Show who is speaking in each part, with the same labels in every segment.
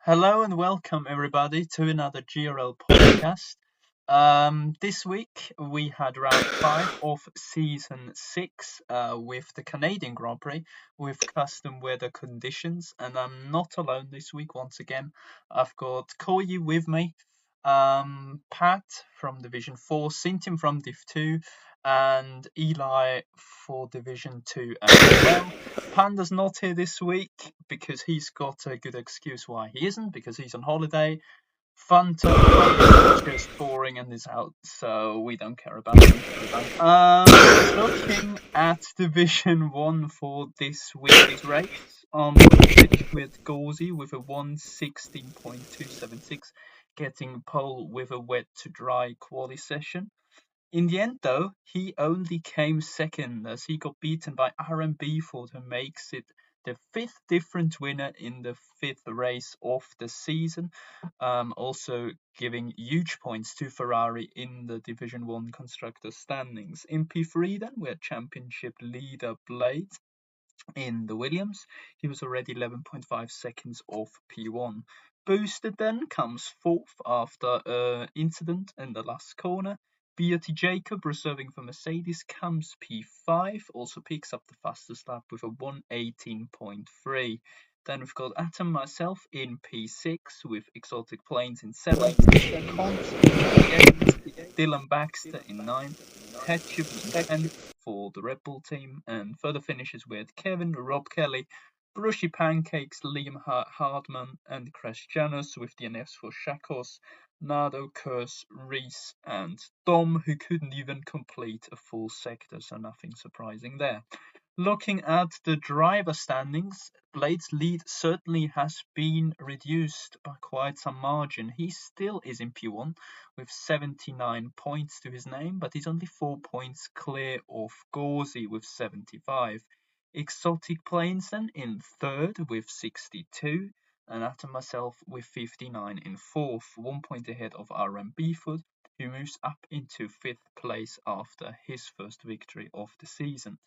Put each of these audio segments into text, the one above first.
Speaker 1: Hello and welcome everybody to another GRL podcast. This week we had round 5 of season 6 with the Canadian Grand Prix with custom weather conditions, and I'm not alone this week once again. I've got Koyi with me, Pat from Division 4, Sintim from Div 2, and Eli for Division 2 as well. Panda's not here this week because he's got a good excuse why he isn't, because he's on holiday. Fanta is just boring and is out, so we don't care about him. Looking at Division 1 for this week's race, with Gauzy with a 1:16.276, getting pole with a wet to dry quali session. In the end, though, he only came second as he got beaten by RMB Ford, who makes it the fifth different winner in the fifth race of the season. Also giving huge points to Ferrari in the Division 1 Constructors standings. In P3 then, we had championship leader Blade in the Williams. He was already 11.5 seconds off P1. Boosted then comes fourth after an incident in the last corner. Beatty Jacob, reserving for Mercedes, comes P5, also picks up the fastest lap with a 1:18.3. Then we've got Atom myself in P6 with Exotic Planes in 7th, Cons in 8th, Dylan Baxter in 9th, Ketchup in 10th for the Red Bull team, and further finishes with Kevin, Rob Kelly, Brushy Pancakes, Liam Hardman, and Crash Janus with DNFs for Shakos, Nardo, Curse, Reese, and Dom, who couldn't even complete a full sector, so nothing surprising there. Looking at the driver standings, Blade's lead certainly has been reduced by quite some margin. He still is in P1 with 79 points to his name, but he's only 4 points clear of Gauzy with 75. Exotic Plains then in third with 62, and Atom myself with 59 in fourth, 1 point ahead of RM Beeford, who moves up into fifth place after his first victory of the season.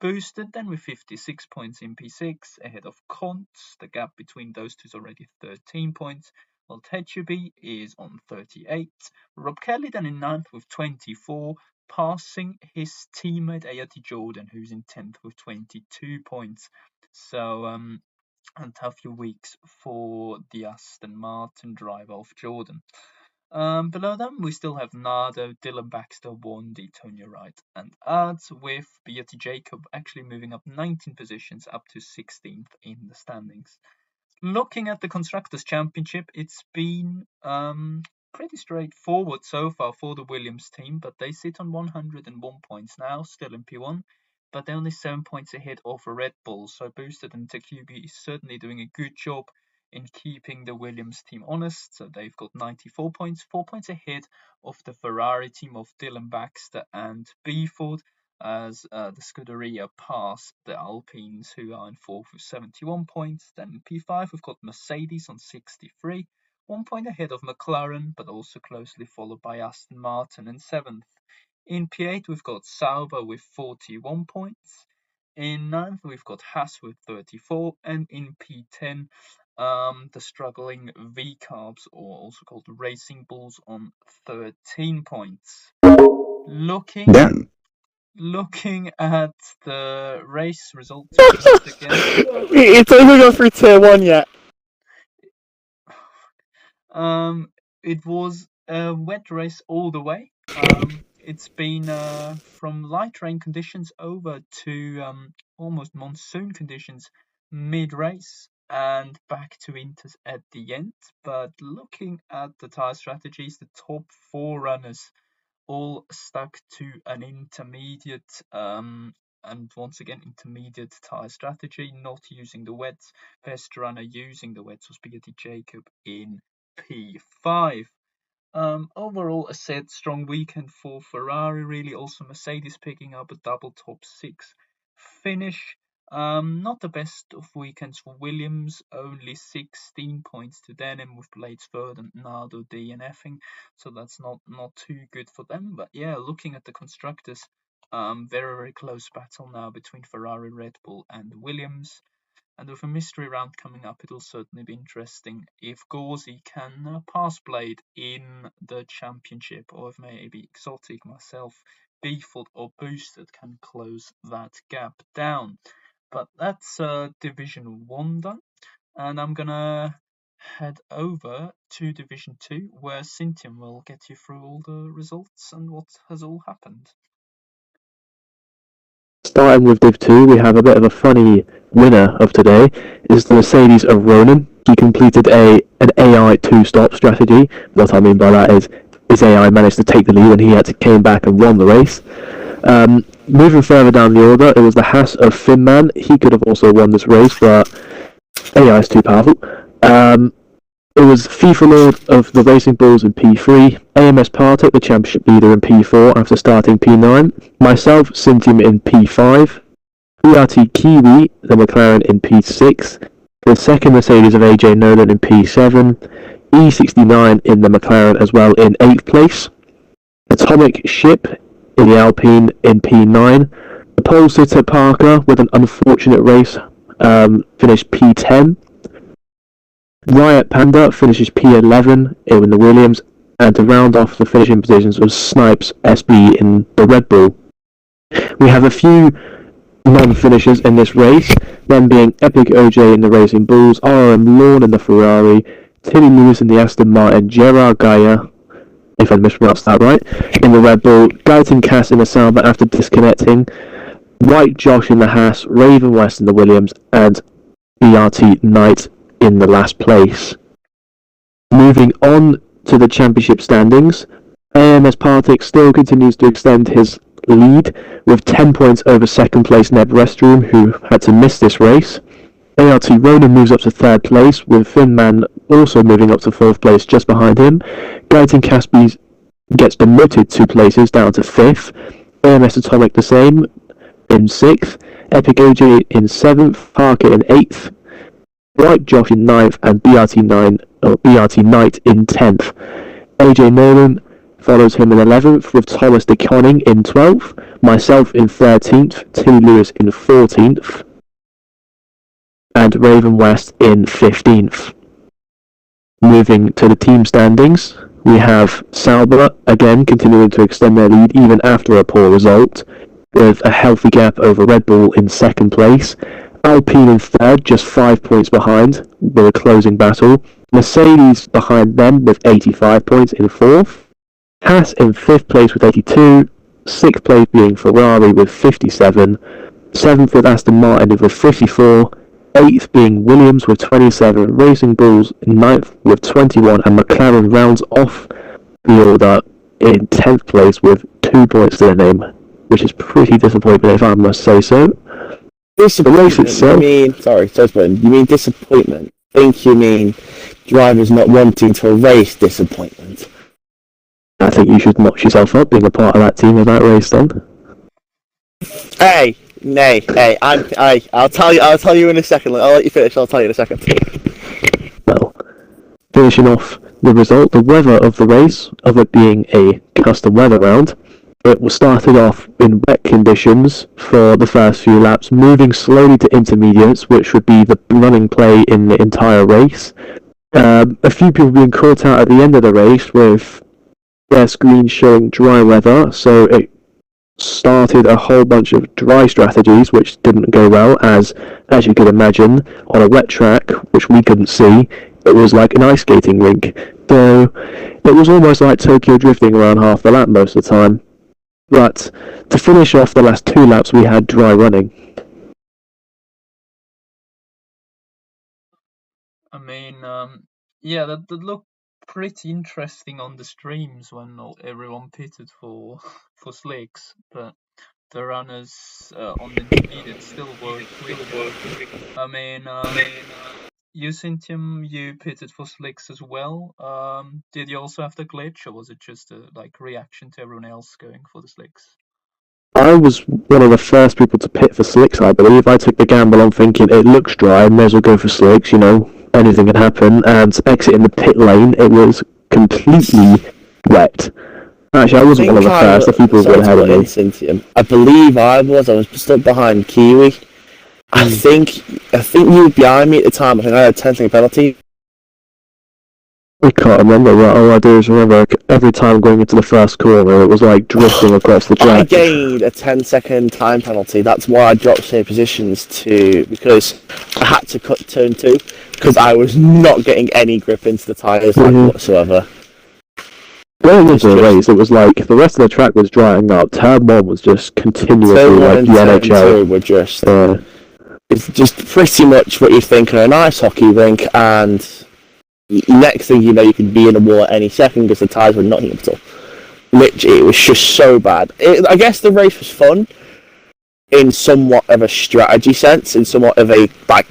Speaker 1: Boosted then with 56 points in P6, ahead of Conts. The gap between those two is already 13 points, while Techubi is on 38. Rob Kelly then in 9th with 24, passing his teammate Ayati Jordan, who's in 10th with 22 points. So, a tough few weeks for the Aston Martin driver of Jordan. Below them, we still have Nardo, Dylan Baxter, Wandy, Tony Wright, and Ads, with Beatty Jacob actually moving up 19 positions up to 16th in the standings. Looking at the Constructors' Championship, it's been pretty straightforward so far for the Williams team, but they sit on 101 points now, still in P1, but they're only 7 points ahead of Red Bull, so Boosted and Takubi is certainly doing a good job in keeping the Williams team honest. So they've got 94 points, 4 points ahead of the Ferrari team of Dylan Baxter and Beeford, as the Scuderia pass the Alpines, who are in fourth with 71 points. Then in P5, we've got Mercedes on 63, 1 point ahead of McLaren, but also closely followed by Aston Martin in seventh. In P8, we've got Sauber with 41 points. In ninth, we've got Haas with 34, and in P10, the struggling V-Carbs, or also called Racing Bulls, on 13 points. Looking
Speaker 2: Damn.
Speaker 1: Looking at the race results once again.
Speaker 3: It's only go for 2-1 yet.
Speaker 1: It was a wet race all the way. It's been from light rain conditions over to almost monsoon conditions mid-race and back to winters at the end. But looking at the tire strategies, the top 4 runners all stuck to an intermediate and once again intermediate tire strategy, not using the wets. Best runner using the wets was Beatty Jacob in P5. Overall, a said strong weekend for Ferrari, really. Also, Mercedes picking up a double top 6 finish. Not the best of weekends for Williams, only 16 points to Denim with Blades third and Nardo DNFing, so that's not too good for them. But yeah, looking at the constructors, very close battle now between Ferrari, Red Bull, and Williams. And with a mystery round coming up, it'll certainly be interesting if Gauzy can pass Blade in the championship, or if maybe Exotic, myself, Beeford, or Boosted can close that gap down. But that's Division 1 done, and I'm gonna head over to Division 2, where Cynthium will get you through all the results and what has all happened.
Speaker 3: Starting with Div 2, we have a bit of a funny winner of today, is the Mercedes of Ronan. He completed an AI two-stop strategy. What I mean by that is his AI managed to take the lead and he came back and won the race. Moving further down the order, it was the Haas of Finman. He could have also won this race, but AI is too powerful. It was FIFA Lord of the Racing Bulls in P3, AMS Partek, the championship leader in P4 after starting P9, myself, Cynthium in P5, BRT Kiwi, the McLaren in P6, the second Mercedes of AJ Nolan in P7, E69 in the McLaren as well in 8th place, Atomic Ship in the Alpine in P9, the pole sitter Parker with an unfortunate race finished P10, Riot Panda finishes P11 in the Williams, and to round off the finishing positions was Snipes SB in the Red Bull. We have a few non-finishers in this race, them being Epic OJ in the Racing Bulls, RM Lawn in the Ferrari, Tilly Lewis in the Aston Martin, Gerard Gaia, if I mispronounced that right, in the Red Bull, Guyton Cass in the Sauber after disconnecting, White Josh in the Haas, Raven West in the Williams, and BRT Knight in the last place. Moving on to the championship standings, AMS Partek still continues to extend his lead with 10 points over second place Neb Restroom, who had to miss this race. ART Ronan moves up to third place, with Finman also moving up to fourth place just behind him. Guyton Caspi gets demoted 2 places down to fifth. AMS Atomic the same in sixth. Epic OJ in 7th, Parker in 8th, White Josh in 9th, and BRT Knight in 10th. AJ Nolan follows him in 11th, with Thomas de Conning in 12th, myself in 13th, Tilly Lewis in 14th, and Raven West in 15th. Moving to the team standings, we have Sauber again continuing to extend their lead even after a poor result, with a healthy gap over Red Bull in second place. Alpine in third, just 5 points behind, with a closing battle. Mercedes behind them with 85 points in fourth. Haas in fifth place with 82. Sixth place being Ferrari with 57. Seventh with Aston Martin with 54. Eighth being Williams with 27. Racing Bulls in ninth with 21. And McLaren rounds off the order in 10th place with 2 points to their name, which is pretty disappointing if I must say so. The race itself.
Speaker 2: You mean disappointment? I think you mean drivers not wanting to race disappointment.
Speaker 3: I think you should notch yourself up being a part of that team of that race then.
Speaker 2: Hey, I'll tell you in a second. I'll let you finish, I'll tell you in a second.
Speaker 3: Well, finishing off the result, the weather of the race, of it being a custom weather round, it was started off in wet conditions for the first few laps, moving slowly to intermediates, which would be the running play in the entire race. A few people being caught out at the end of the race with their screens showing dry weather, so it started a whole bunch of dry strategies, which didn't go well, as you could imagine, on a wet track, which we couldn't see, it was like an ice skating rink. So it was almost like Tokyo drifting around half the lap most of the time. But to finish off the last 2 laps, we had dry running.
Speaker 1: I mean, yeah, that looked pretty interesting on the streams when everyone pitted for slicks, but the runners on the intermediate still worked quicker. I mean, you Cynthium, you pitted for slicks as well. Did you also have the glitch, or was it just a reaction to everyone else going for the slicks?
Speaker 3: I was one of the first people to pit for slicks, I believe. I took the gamble on thinking it looks dry, may as well go for slicks, anything can happen. And exiting the pit lane, it was completely wet. Actually, I wasn't one of the first. The people were ahead of me.
Speaker 2: I believe I was just up behind Kiwi. I think you were behind me at the time. I think I had a 10-second penalty.
Speaker 3: I can't remember, but all I do is remember every time going into the first corner, it was like drifting across the track.
Speaker 2: I gained a 10-second time penalty. That's why I dropped save positions because I had to cut turn 2 because I was not getting any grip into the tyres whatsoever.
Speaker 3: Going into the race, it was like the rest of the track was drying up. Turn 1 was just continuously like
Speaker 2: turn
Speaker 3: NHL.
Speaker 2: 2 were just it's just pretty much what you think on an ice hockey rink, and next thing you know, you could be in a wall at any second because the tyres were not heating up at all. Literally, it was just so bad. I guess the race was fun in somewhat of a strategy sense, in somewhat of a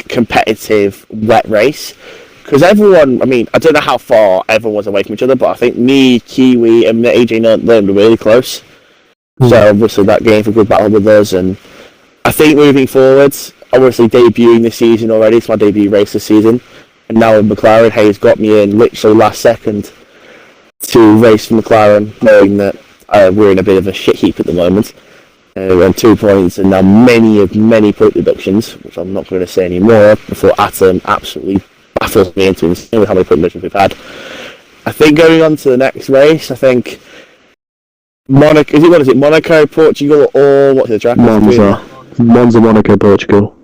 Speaker 2: competitive wet race. Because everyone, I mean, I don't know how far everyone was away from each other, but I think me, Kiwi, and AJ Norton were really close. So obviously that gave a good battle with us, and I think moving forwards, obviously debuting this season already, it's my debut race this season, and now with McLaren, Hayes got me in literally last second to race for McLaren, knowing that we're in a bit of a shit heap at the moment. We're on 2 points, and now many point deductions, which I'm not going to say anymore before Atom absolutely baffles me into insane with how many point deductions we've had. I think going on to the next race, I think Monaco, Portugal, or what's the track?
Speaker 3: Monza, Monaco, Portugal.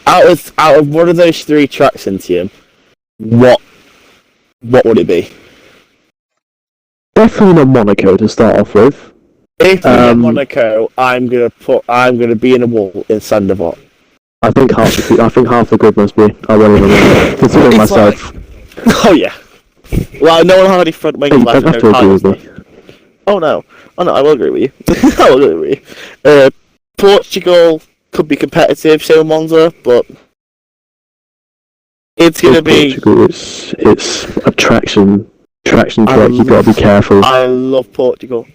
Speaker 2: Out of one of those 3 tracks, Intium, what would it be?
Speaker 3: Definitely not Monaco to start off with.
Speaker 2: If we get Monaco, I'm gonna be in a wall in Sandoval.
Speaker 3: I think half the grid must be. I won't even know. Considering myself.
Speaker 2: Oh yeah. Well, no one had any front wings left.
Speaker 3: Don't have to agree with me.
Speaker 2: Oh no, I will agree with you. I will agree with you. Portugal could be competitive, so Monza, but it's gonna be.
Speaker 3: Portugal, it's a traction track. You gotta be careful.
Speaker 2: I love Portugal.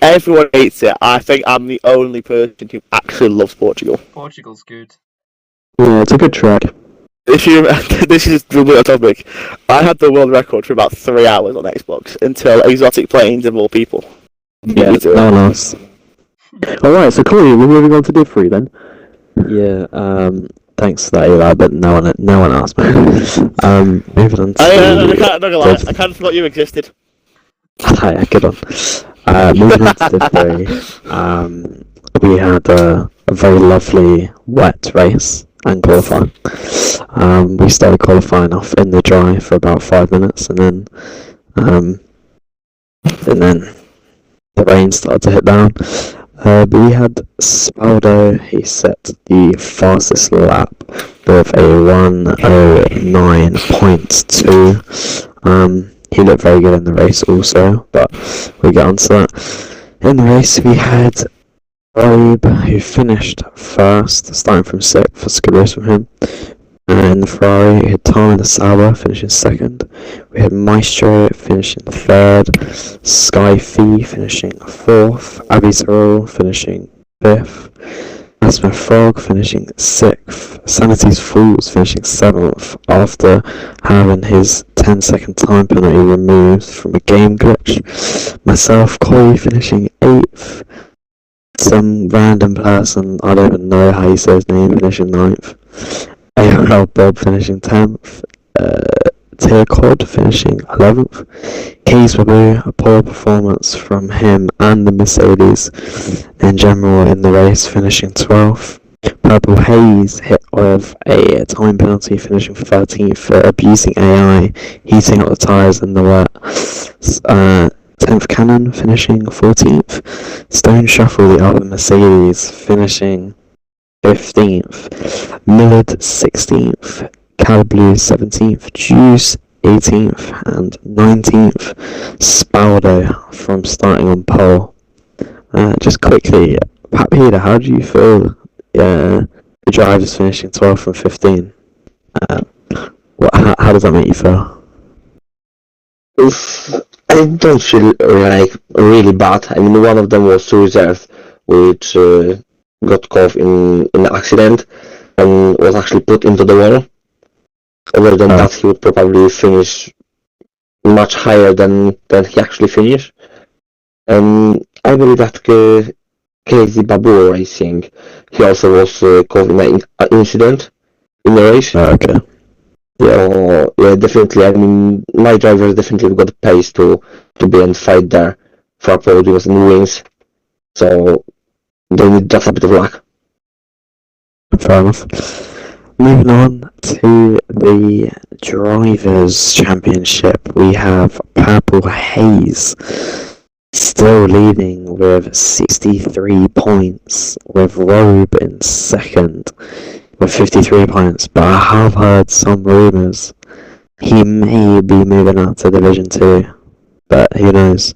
Speaker 2: Everyone hates it. I think I'm the only person who actually loves Portugal.
Speaker 1: Portugal's good.
Speaker 3: Yeah, it's a good track.
Speaker 2: This is the little topic. I had the world record for about 3 hours on Xbox until Exotic Planes of all people.
Speaker 3: Yeah, nice. Alright, so Corey, we're moving on to Div 3 then.
Speaker 4: Yeah, thanks for that, Eli, but no one asked me. Moving on to...
Speaker 2: I kind of forgot you existed.
Speaker 4: Hi, good on. Moving on to Div 3, we had a very lovely wet race and qualifying. We started qualifying off in the dry for about 5 minutes, and then the rain started to hit down. But we had Spaldo. He set the fastest lap with a 1:09.2. He looked very good in the race also, but we'll get onto that. In the race we had Robe, who finished first, starting from 6th, that's a good race from him. In the Ferrari, we had Tom and the Sauber finishing 2nd. We had Maestro finishing 3rd. Sky Fee finishing 4th. Abby Terrell finishing 5th. Aspen Frog finishing 6th. Sanity's Fools finishing 7th after having his 10-second time penalty removed from a game glitch. Myself, Corey, finishing 8th. Some random person, I don't even know how you say his name, finishing 9th. ARL Bob finishing 10th, Tier Cod finishing 11th, Keys Babu, a poor performance from him and the Mercedes in general in the race, finishing 12th. Purple Haze hit with a time penalty, finishing 13th for abusing AI, heating up the tyres in the wet. 10th Cannon finishing 14th, Stone Shuffle, the other Mercedes, finishing 15th, Millard 16th, Calblue 17th, Juice 18th, and 19th, Spaldo from starting on pole. Just quickly, Pat Peter, how do you feel the drivers finishing 12th from 15? How does that make you feel?
Speaker 5: I don't feel like really bad. I mean, one of them was to reserve, which got caught in an accident and was actually put into the wall. Other than that, he would probably finish much higher than he actually finished. I believe that KZ Babu Racing. He also was caught in an incident in the race.
Speaker 4: Okay. Yeah.
Speaker 5: Yeah, definitely. I mean, my drivers definitely got the pace to be and fight there for podiums and wins. So they need just a bit of luck.
Speaker 4: Fair enough. Moving on to the Drivers' Championship, we have Purple Haze still leading with 63 points, with Robe in second with 53 points, but I have heard some rumours he may be moving up to Division 2, but who knows.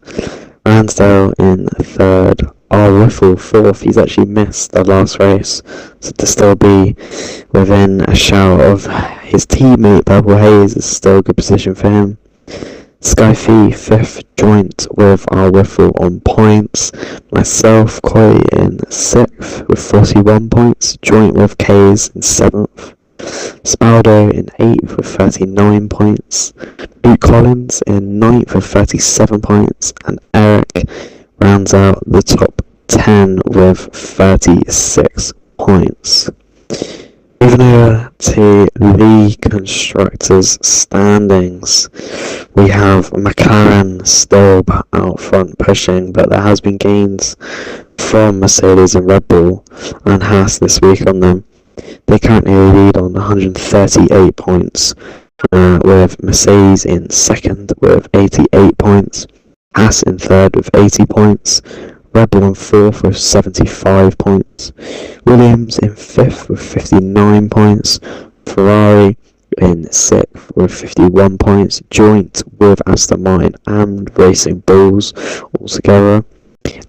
Speaker 4: Ransdale in third, Whiffle fourth. He's actually missed the last race, so to still be within a shout of his teammate Purple Haze is still a good position for him. Skyfee fifth, joint with Whiffle on points. Myself, Koi in sixth with 41 points, joint with Kays in seventh. Spaldo in 8th with 39 points, Boot Collins in 9th with 37 points, and Eric rounds out the top 10 with 36 points. Moving over to the Constructors' standings, we have McLaren still out front pushing, but there has been gains from Mercedes and Red Bull and Haas this week on them. They currently lead on 138 points, with Mercedes in second with 88 points, Haas in third with 80 points, Red Bull in fourth with 75 points, Williams in fifth with 59 points, Ferrari in sixth with 51 points, joint with Aston Martin and Racing Bulls altogether,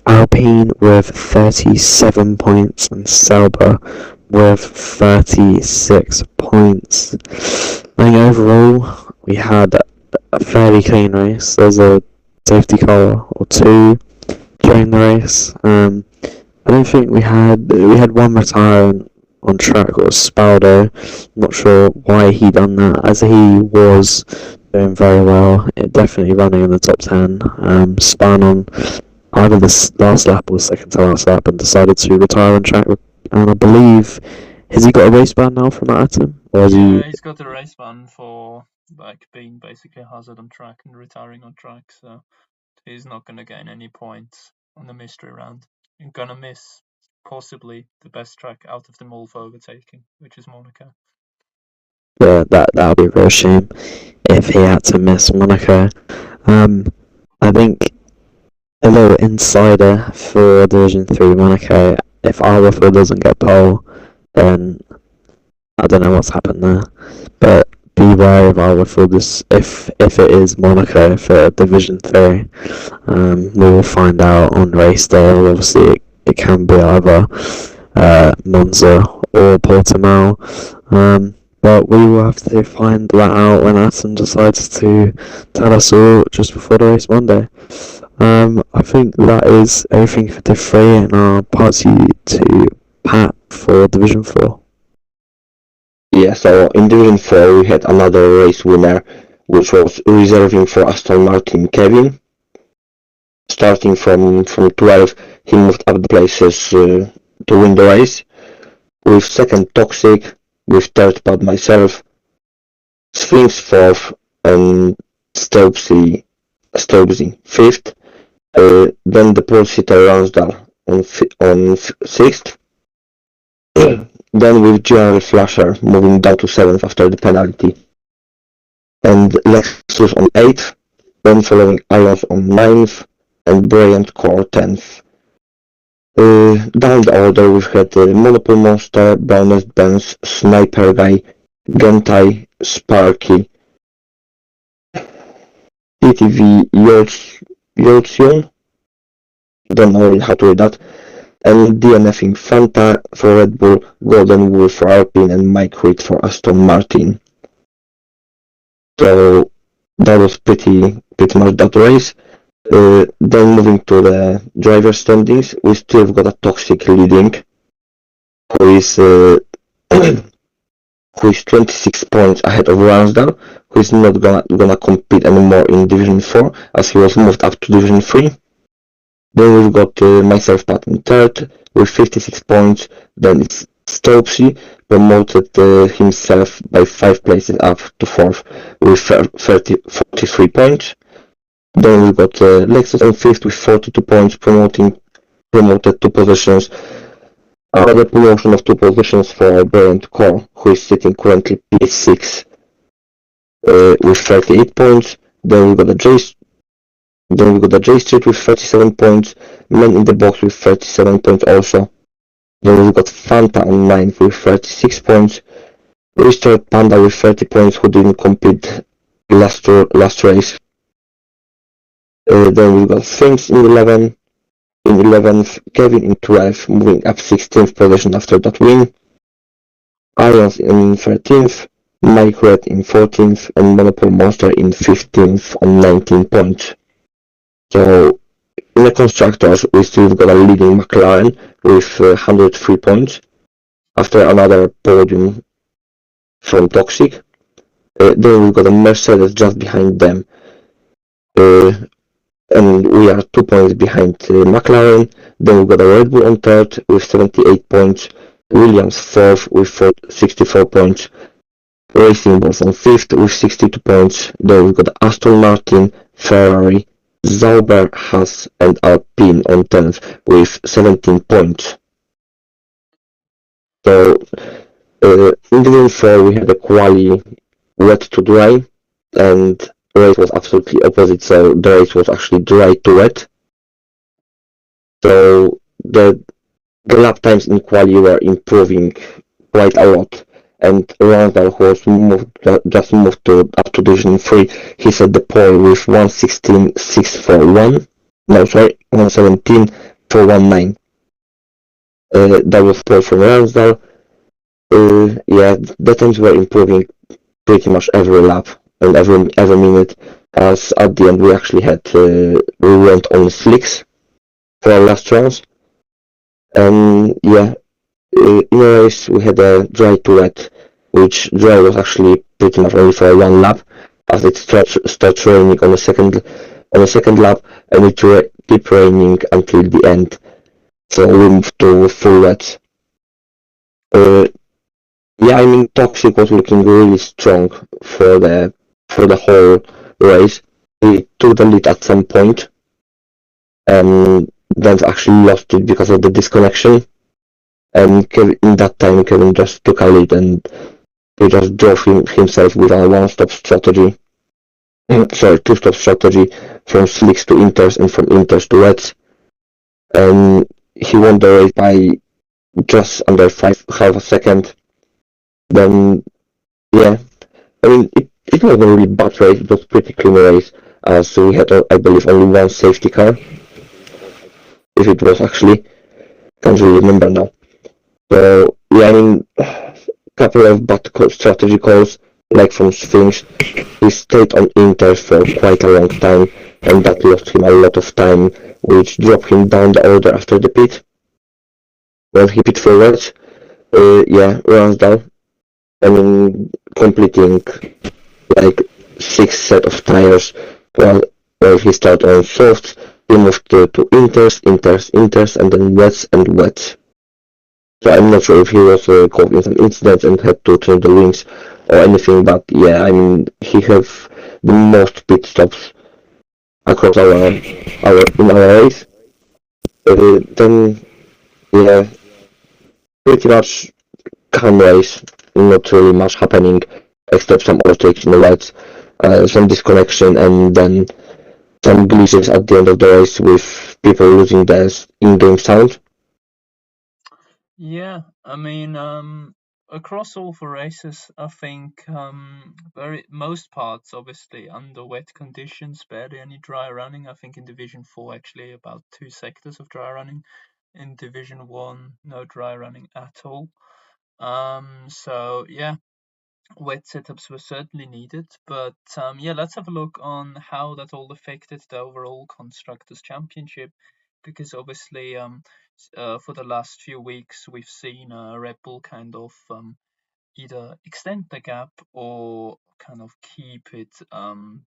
Speaker 4: Alpine with 37 points, and Sauber with 36 points. I think overall we had a fairly clean race. There's a safety car or two during the race. I don't think we had one retire on track, it was Spaldo. Not sure why he done that, as he was doing very well. Definitely running in the top 10. Spun on either the last lap or second to last lap and decided to retire on track. And I believe, has he got a race ban now from that item? Or has he...
Speaker 1: He's got a race ban for being basically a hazard on track and retiring on track, so he's not going to gain any points on the mystery round. You're going to miss possibly the best track out of them all for overtaking, which is Monaco.
Speaker 4: Yeah, that would be a real shame if he had to miss Monaco. I think a little insider for Division 3 Monaco, if Arwifel doesn't get pole, then I don't know what's happened there. But be wary of Arwifel if it is Monaco for Division 3. We will find out on race day. Obviously it can be either Monza or Portimao. But we will have to find that out when Atom decides to tell us all just before the race Monday. I think that is everything for Div 3, and I'll pass you to Pat for Division 4.
Speaker 5: Yeah, so in Division 4 we had another race winner, which was reserving for Aston Martin Kevin. Starting from 12, he moved up the places to win the race. With second Toxic, with third Bad myself, Sphinx fourth, and Stobsy fifth. Then the pole sitter Ransdale on sixth. Then with General Flasher moving down to 7th after the penalty. And Lexus on 8th, then following Ions on 9th, and Brilliant Core 10th. Down the order we've had Monopole Monster, Brownest Benz, Sniper Guy, Gentai, Sparky, PTV Yoltsion, don't know really how to read that, and DNFing Fanta for Red Bull, Golden Wolf for Alpine, and Mike Reed for Aston Martin. So that was pretty much that race. Then moving to the driver standings, we still got a Toxic leading, who is 26 points ahead of Ransdale, who is not gonna compete anymore in Division 4, as he was moved up to Division 3. Then we've got myself Pat in third with 56 points. Then it's Stopsy promoted himself by 5 places up to fourth with 43 points. Then we've got Lexus on fifth with 42 points, promoted 2 positions. Another promotion of 2 positions for Brent Core, who is sitting currently P6 with 38 points. Then we've got a J Street with 37 points, Man in the Box with 37 points also. Then we've got Fanta on 9th with 36 points, Restored Panda with 30 points, who didn't compete last race. Then we've got Things in 11th, Kevin in 12th, moving up 16th position after that win. Irons in 13th, Mike Red in 14th, and Monopole Monster in 15th on 19 points. So in the constructors, we still got a leading McLaren with 103 points after another podium from Toxic. Then we've got a Mercedes just behind them, and we are 2 points behind McLaren. Then we've got a Red Bull on third with 78 points, Williams fourth with 64 points, Racing Bulls on fifth with 62 points. Then we've got Aston Martin, Ferrari, Sauber, Haas, and Alpine on 10th with 17 points. So in Division 4 we had a quali wet to dry, and the race was absolutely opposite, so the race was actually dry to wet. So the lap times in quali were improving quite a lot, and Randall, who was just moved up to Division 3, he set the pole with 1:16.641. No, sorry, 1:17.419. That was pole from Ramsdale. Yeah, the times were improving pretty much every lap and every minute, as at the end we actually had we went on slicks for our last rounds. And yeah, in a race we had a dry to wet, which dry was actually pretty much only for one lap, as it starts raining on the second lap, and it kept raining until the end. So we moved to full wet. Yeah, I mean Toxic was looking really strong for the whole race. He took the lead at some point, and then actually lost it because of the disconnection. And in that time, Kevin just took a lead, and he just drove himself with a one-stop strategy. Sorry, two-stop strategy from slicks to inters and from inters to wets. And he won the race by just under half a second. Then, yeah, I mean, it wasn't a really bad race, it was a pretty clean race, as we had, I believe, only one safety car. If it was actually, can't really remember now. So, yeah, I mean, couple of bad strategy calls, like from Sphinx. He stayed on Inter for quite a long time, and that lost him a lot of time, which dropped him down the order after the pit. When he pit forward, yeah, runs down. I mean, completing like 6 set of tires while he started on softs. He moved to inters, and then wets and wets. So I'm not sure if he was caught in some incidents and had to change the wings or anything, but yeah, I mean, he have the most pit stops across our race. Then yeah, pretty much calm race, not really much happening except some overtakes in the lights, some disconnection, and then some glitches at the end of the race with people losing their in-game sound.
Speaker 1: Yeah, I mean, across all 4 races, I think most parts obviously under wet conditions, barely any dry running. I think in Division 4 actually about 2 sectors of dry running. In Division 1, no dry running at all. So yeah, wet setups were certainly needed, but yeah, let's have a look on how that all affected the overall Constructors' Championship, because obviously for the last few weeks we've seen Red Bull kind of either extend the gap or kind of keep it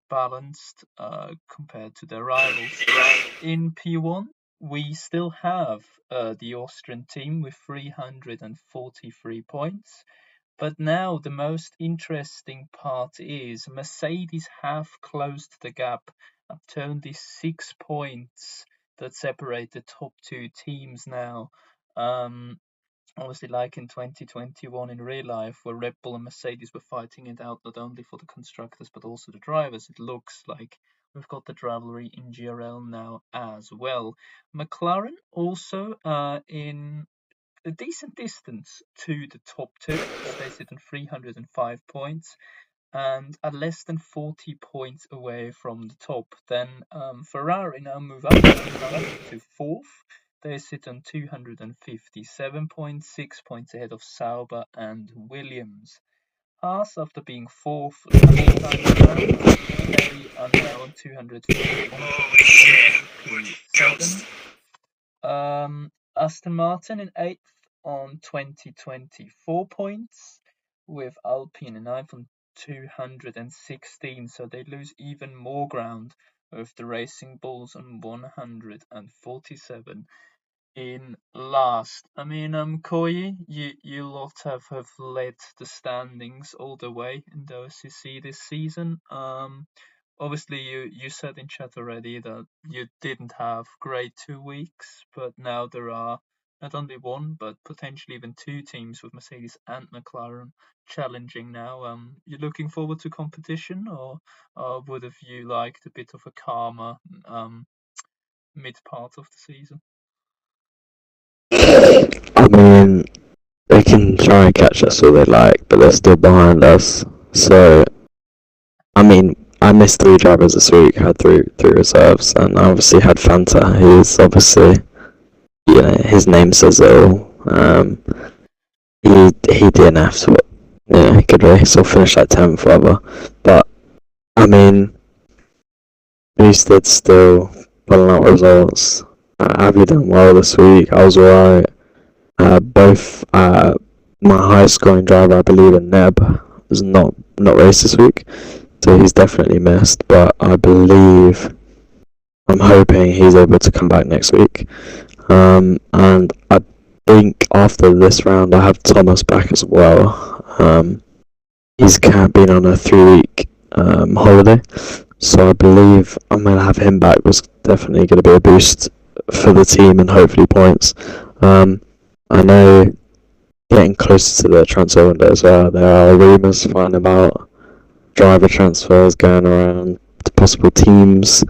Speaker 1: balanced compared to their rivals in P1. we still have the Austrian team with 343 points. But now the most interesting part is Mercedes have closed the gap up to only 6 points that separate the top two teams now. Obviously, like in 2021 in real life, where Red Bull and Mercedes were fighting it out not only for the constructors but also the drivers, it looks like we've got the rivalry in GRL now as well. McLaren also in a decent distance to the top two, as they sit on 305 points and are less than 40 points away from the top. Then Ferrari now move up to fourth. They sit on 257 points, 6 points ahead of Sauber and Williams. Haas, after being fourth last time around, they are now on 251 points, P7. Aston Martin in 8th on 2024 points, with Alpine in 9th on 216, so they lose even more ground with the Racing Bulls on 147 in last. I mean, Koyi, you lot have led the standings all the way in the OCC this season. Obviously, you said in chat already that you didn't have great 2 weeks, but now there are not only one but potentially even two teams with Mercedes and McLaren challenging now. You looking forward to competition, or would have you liked a bit of a calmer mid part of the season?
Speaker 4: I mean, they can try and catch us all they like, but they're still behind us. So, I mean, I missed 3 drivers this week. I had three reserves, and I obviously had Fanta. He's obviously, his name says it all. He DNF'd, what, he could race or finish like 10th, whatever. But I mean, Boosted still pulling out results. Avi done well this week. I was alright. Both my highest scoring driver, I believe, in Neb, was not raced this week, so he's definitely missed. But I believe, I'm hoping he's able to come back next week. And I think after this round, I have Thomas back as well. He's been on a 3-week holiday, so I believe I'm gonna have him back. Was definitely gonna be a boost for the team and hopefully points. I know getting closer to the transfer window as well, there are rumours flying about driver transfers going around to possible teams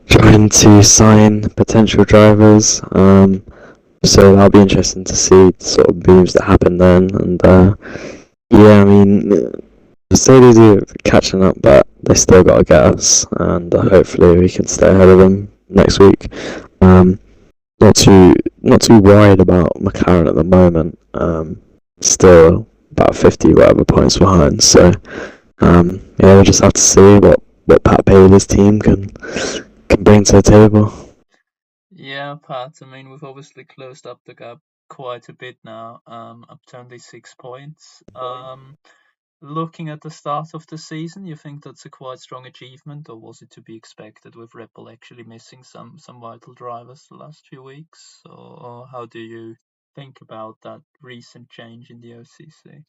Speaker 4: trying to sign potential drivers. So that'll be interesting to see the sort of moves that happen then. And yeah, I mean, Mercedes are catching up, but they still got to get us, and hopefully we can stay ahead of them next week. Not too worried about McLaren at the moment. Still about 50 whatever points behind. So yeah, we'll just have to see what Pat Paley's team can bring to the table.
Speaker 1: Yeah, Pat. I mean, we've obviously closed up the gap quite a bit now, up to only 6 points. Looking at the start of the season, you think that's a quite strong achievement, or was it to be expected with Red Bull actually missing some vital drivers the last few weeks? Or how do you think about that recent change in the OCC?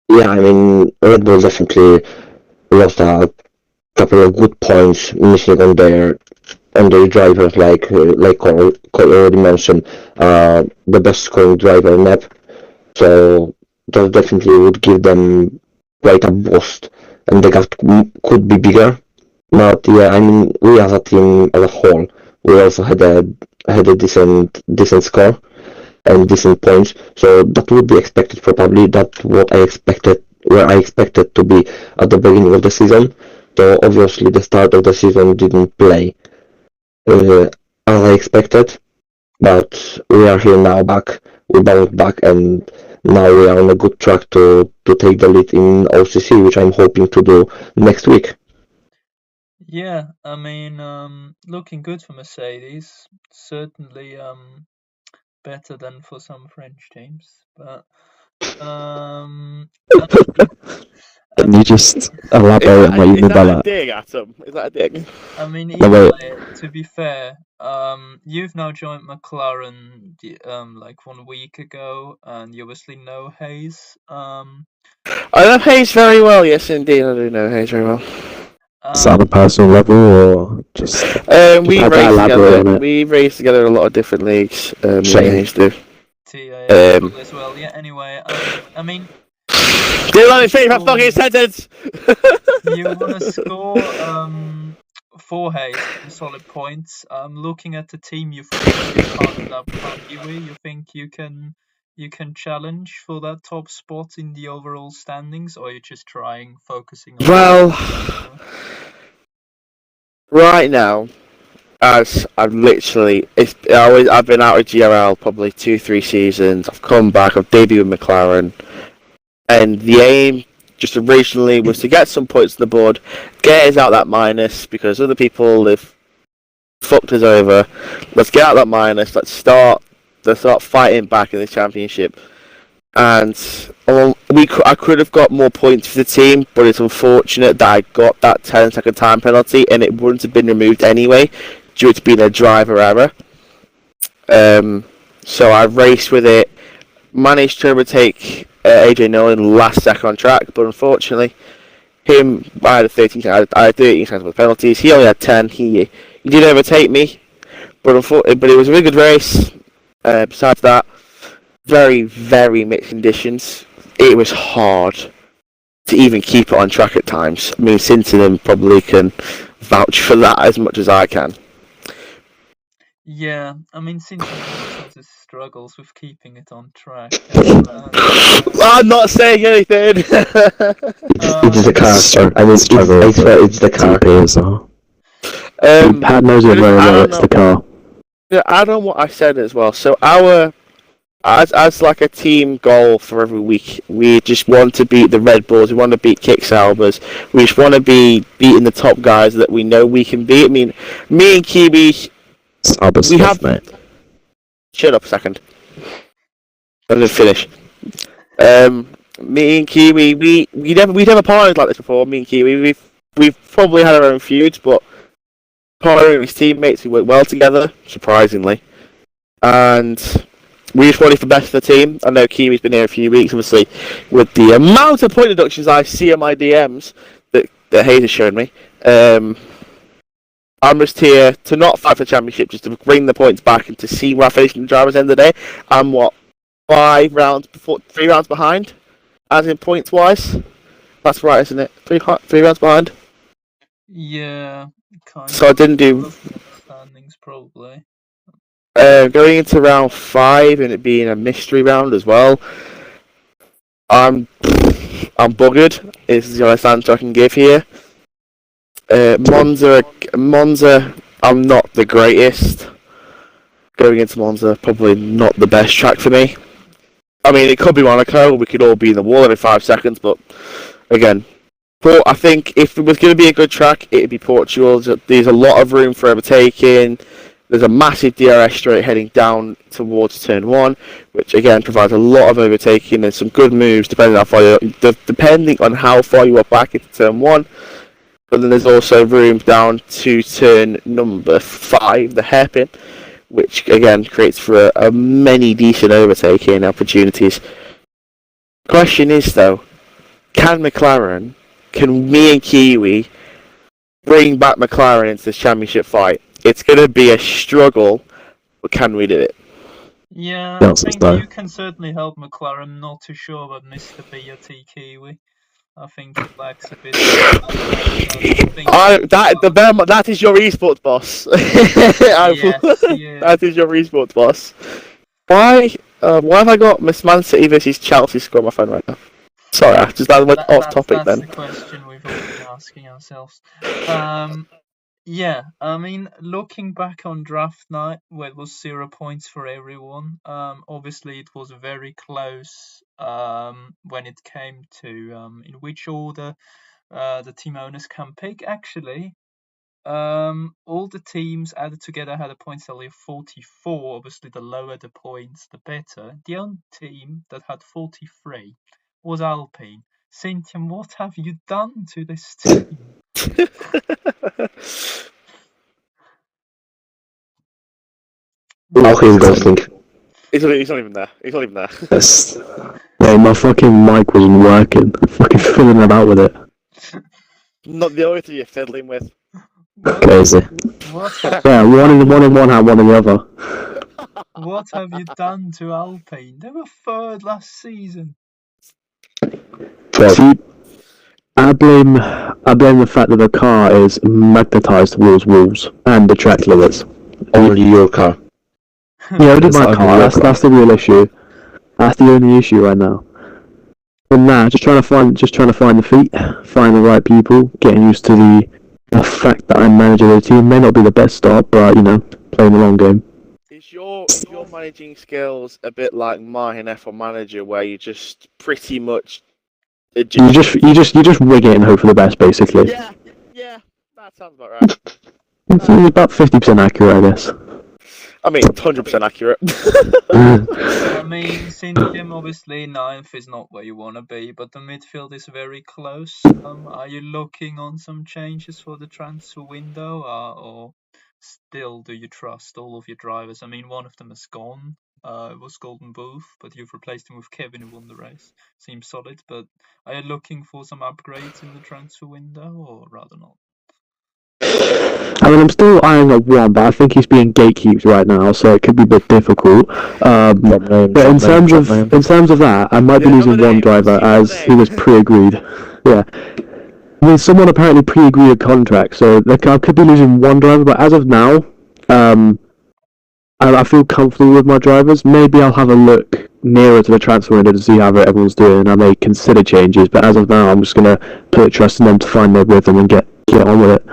Speaker 5: Yeah, I mean, Red Bull definitely lost a couple of good points missing on their drivers, like Cole already mentioned, the best scoring driver Nep. So that definitely would give them quite a boost, and the gap could be bigger. But yeah, I mean, we as a team as a whole, we also had a decent score and decent points. So that would be expected probably. That's what I expected, where I expected to be at the beginning of the season. So obviously the start of the season didn't play as I expected, but we are here now back. We bounced back, and now we are on a good track to take the lead in OCC, which I'm hoping to do next week.
Speaker 1: Yeah, I mean, looking good for Mercedes. Certainly, better than for some French teams, but um,
Speaker 4: Can you just elaborate on what you mean by that?
Speaker 2: Dig, Atom? Is that a dig?
Speaker 1: I mean,
Speaker 4: No, wait.
Speaker 1: Eli, to be fair, you've now joined McLaren like 1 week ago, and you obviously know Hayes.
Speaker 2: I know Hayes very well. Yes, indeed, I do know Hayes very well.
Speaker 4: Is that on a personal level or just?
Speaker 2: We
Speaker 4: how to
Speaker 2: race
Speaker 4: elaborate
Speaker 2: together.
Speaker 4: on it?
Speaker 2: We race together in a lot of different leagues. Me and
Speaker 4: Shame.
Speaker 2: Hayes do.
Speaker 1: TIA as well. Yeah. Anyway, I mean,
Speaker 2: Do let me finish my fucking sentence.
Speaker 1: you want to score 4 Hayes, some solid points. Looking at the team you've partnered up on, you think you can challenge for that top spot in the overall standings, or are you just focusing on?
Speaker 2: Well, right now, as I've literally, I've been out of GRL probably 2-3 seasons. I've come back. I've debuted with McLaren, and the aim just originally was to get some points on the board, get us out that minus because other people have fucked us over. Let's get out that minus. Let's start fighting back in the championship. And I could have got more points for the team, but it's unfortunate that I got that 10-second time penalty, and it wouldn't have been removed anyway due to being a driver error. So I raced with it, managed to overtake AJ Nolan last second on track, but unfortunately, I had 13 seconds with penalties. He only had 10. He did overtake me, but it was a really good race. Besides that, very, very mixed conditions. It was hard to even keep it on track at times. I mean, Sinton probably can vouch for that as much as I can.
Speaker 1: Yeah, I mean, Sinton has his struggles with keeping it on track.
Speaker 2: I'm not saying anything.
Speaker 5: It's the car. I mean, it's the car.
Speaker 4: TP as well. Pat knows it very well. It's the car.
Speaker 2: Yeah, add on what I said as well. So as like a team goal for every week, we just want to beat the Red Bulls. We want to beat Kick Saubers. We just want to be beating the top guys that we know we can beat. I mean, me and Kiwi, we have. Mate. Shut up a second. I'm gonna finish. Me and Kiwi, we never partnered like this before. Me and Kiwi, we've probably had our own feuds, but partnering with his teammates, we work well together, surprisingly, and we just wanted the best of the team. I know Kiwi's been here a few weeks, obviously, with the amount of point deductions I see on my DMs that Hayes has shown me. I'm just here to not fight for the championship, just to bring the points back and to see where I finish in the drivers' end of the day. I'm 3 rounds behind, as in points wise. That's right, isn't it? 3 rounds behind.
Speaker 1: Yeah, kind
Speaker 2: so
Speaker 1: of.
Speaker 2: I didn't do
Speaker 1: standings probably.
Speaker 2: Going into round 5 and it being a mystery round as well. I'm buggered. Is the honest answer I can give here. Monza, I'm not the greatest. Going into Monza, probably not the best track for me. I mean, it could be Monaco. We could all be in the wall in 5 seconds, but again, I think if it was going to be a good track, it'd be Portugal. There's a lot of room for overtaking. There's a massive DRS straight heading down towards turn 1, which again provides a lot of overtaking and some good moves depending on how far you are back into turn 1. But then there's also room down to turn number 5, the hairpin, which again creates for a many decent overtaking opportunities. Question is though, can me and Kiwi bring back McLaren into this championship fight? It's going to be a struggle, but can we do it?
Speaker 1: Yeah, I think you can certainly help McLaren. Not too sure about Mr. BRT Kiwi. I think he lacks a bit.
Speaker 2: That is your esports boss.
Speaker 1: Yes,
Speaker 2: that is your esports boss. Why have I got Miss Man City versus Chelsea score on my phone right now? Sorry, I just went off topic then.
Speaker 1: That's the question we've all been asking ourselves. Yeah, I mean, looking back on draft night, where it was 0 points for everyone, obviously it was very close when it came to in which order the team owners can pick. Actually, all the teams added together had a points tally of 44. Obviously, the lower the points, the better. The only team that had 43 was Alpine. Cynthia, what have you done to this team?
Speaker 5: Now he's ghosting.
Speaker 2: He's not even there. He's not even there.
Speaker 4: Yes.
Speaker 3: Hey, my fucking mic wasn't working. I'm fucking fiddling about with it.
Speaker 2: Not the only thing you're fiddling with.
Speaker 4: Crazy.
Speaker 1: What have,
Speaker 3: Yeah, one in one hand, one in the other.
Speaker 1: what have you done to Alpine? They were third last season.
Speaker 3: See, I blame the fact that the car is magnetized towards walls and the track limits.
Speaker 5: Only your car.
Speaker 3: Yeah, it is
Speaker 4: It's
Speaker 3: my
Speaker 4: not
Speaker 3: car.
Speaker 4: even your
Speaker 3: That's the real issue. That's the only issue right now. But nah, just trying to find the feet, find the right people, getting used to the fact that I'm manager of the team. May not be the best start, but playing the long game.
Speaker 2: Is your managing skills a bit like mine, F1 manager, where you just pretty much
Speaker 3: You just rig it and hope for the best, basically.
Speaker 2: Yeah, that sounds about right.
Speaker 3: It's about 50% accurate, I guess.
Speaker 2: I mean, 100% accurate.
Speaker 1: I mean, Cynthia, obviously 9th is not where you want to be, but the midfield is very close. Are you looking on some changes for the transfer window, or still do you trust all of your drivers? I mean, one of them is gone. It was Golden Booth, but you've replaced him with Kevin, who won the race. Seems solid, but are you looking for some upgrades in the transfer window, or rather not?
Speaker 3: I mean, I'm still eyeing up one, but I think he's being gatekeeped right now, so it could be a bit difficult. But in terms of that, I might be losing one driver as he was pre-agreed. Yeah, I mean, someone apparently pre-agreed a contract, so I could be losing one driver. But as of now, I feel comfortable with my drivers. Maybe I'll have a look nearer to the transfer window to see how everyone's doing. I may consider changes, but as of now, I'm just gonna put trust in them to find their rhythm and get on with it.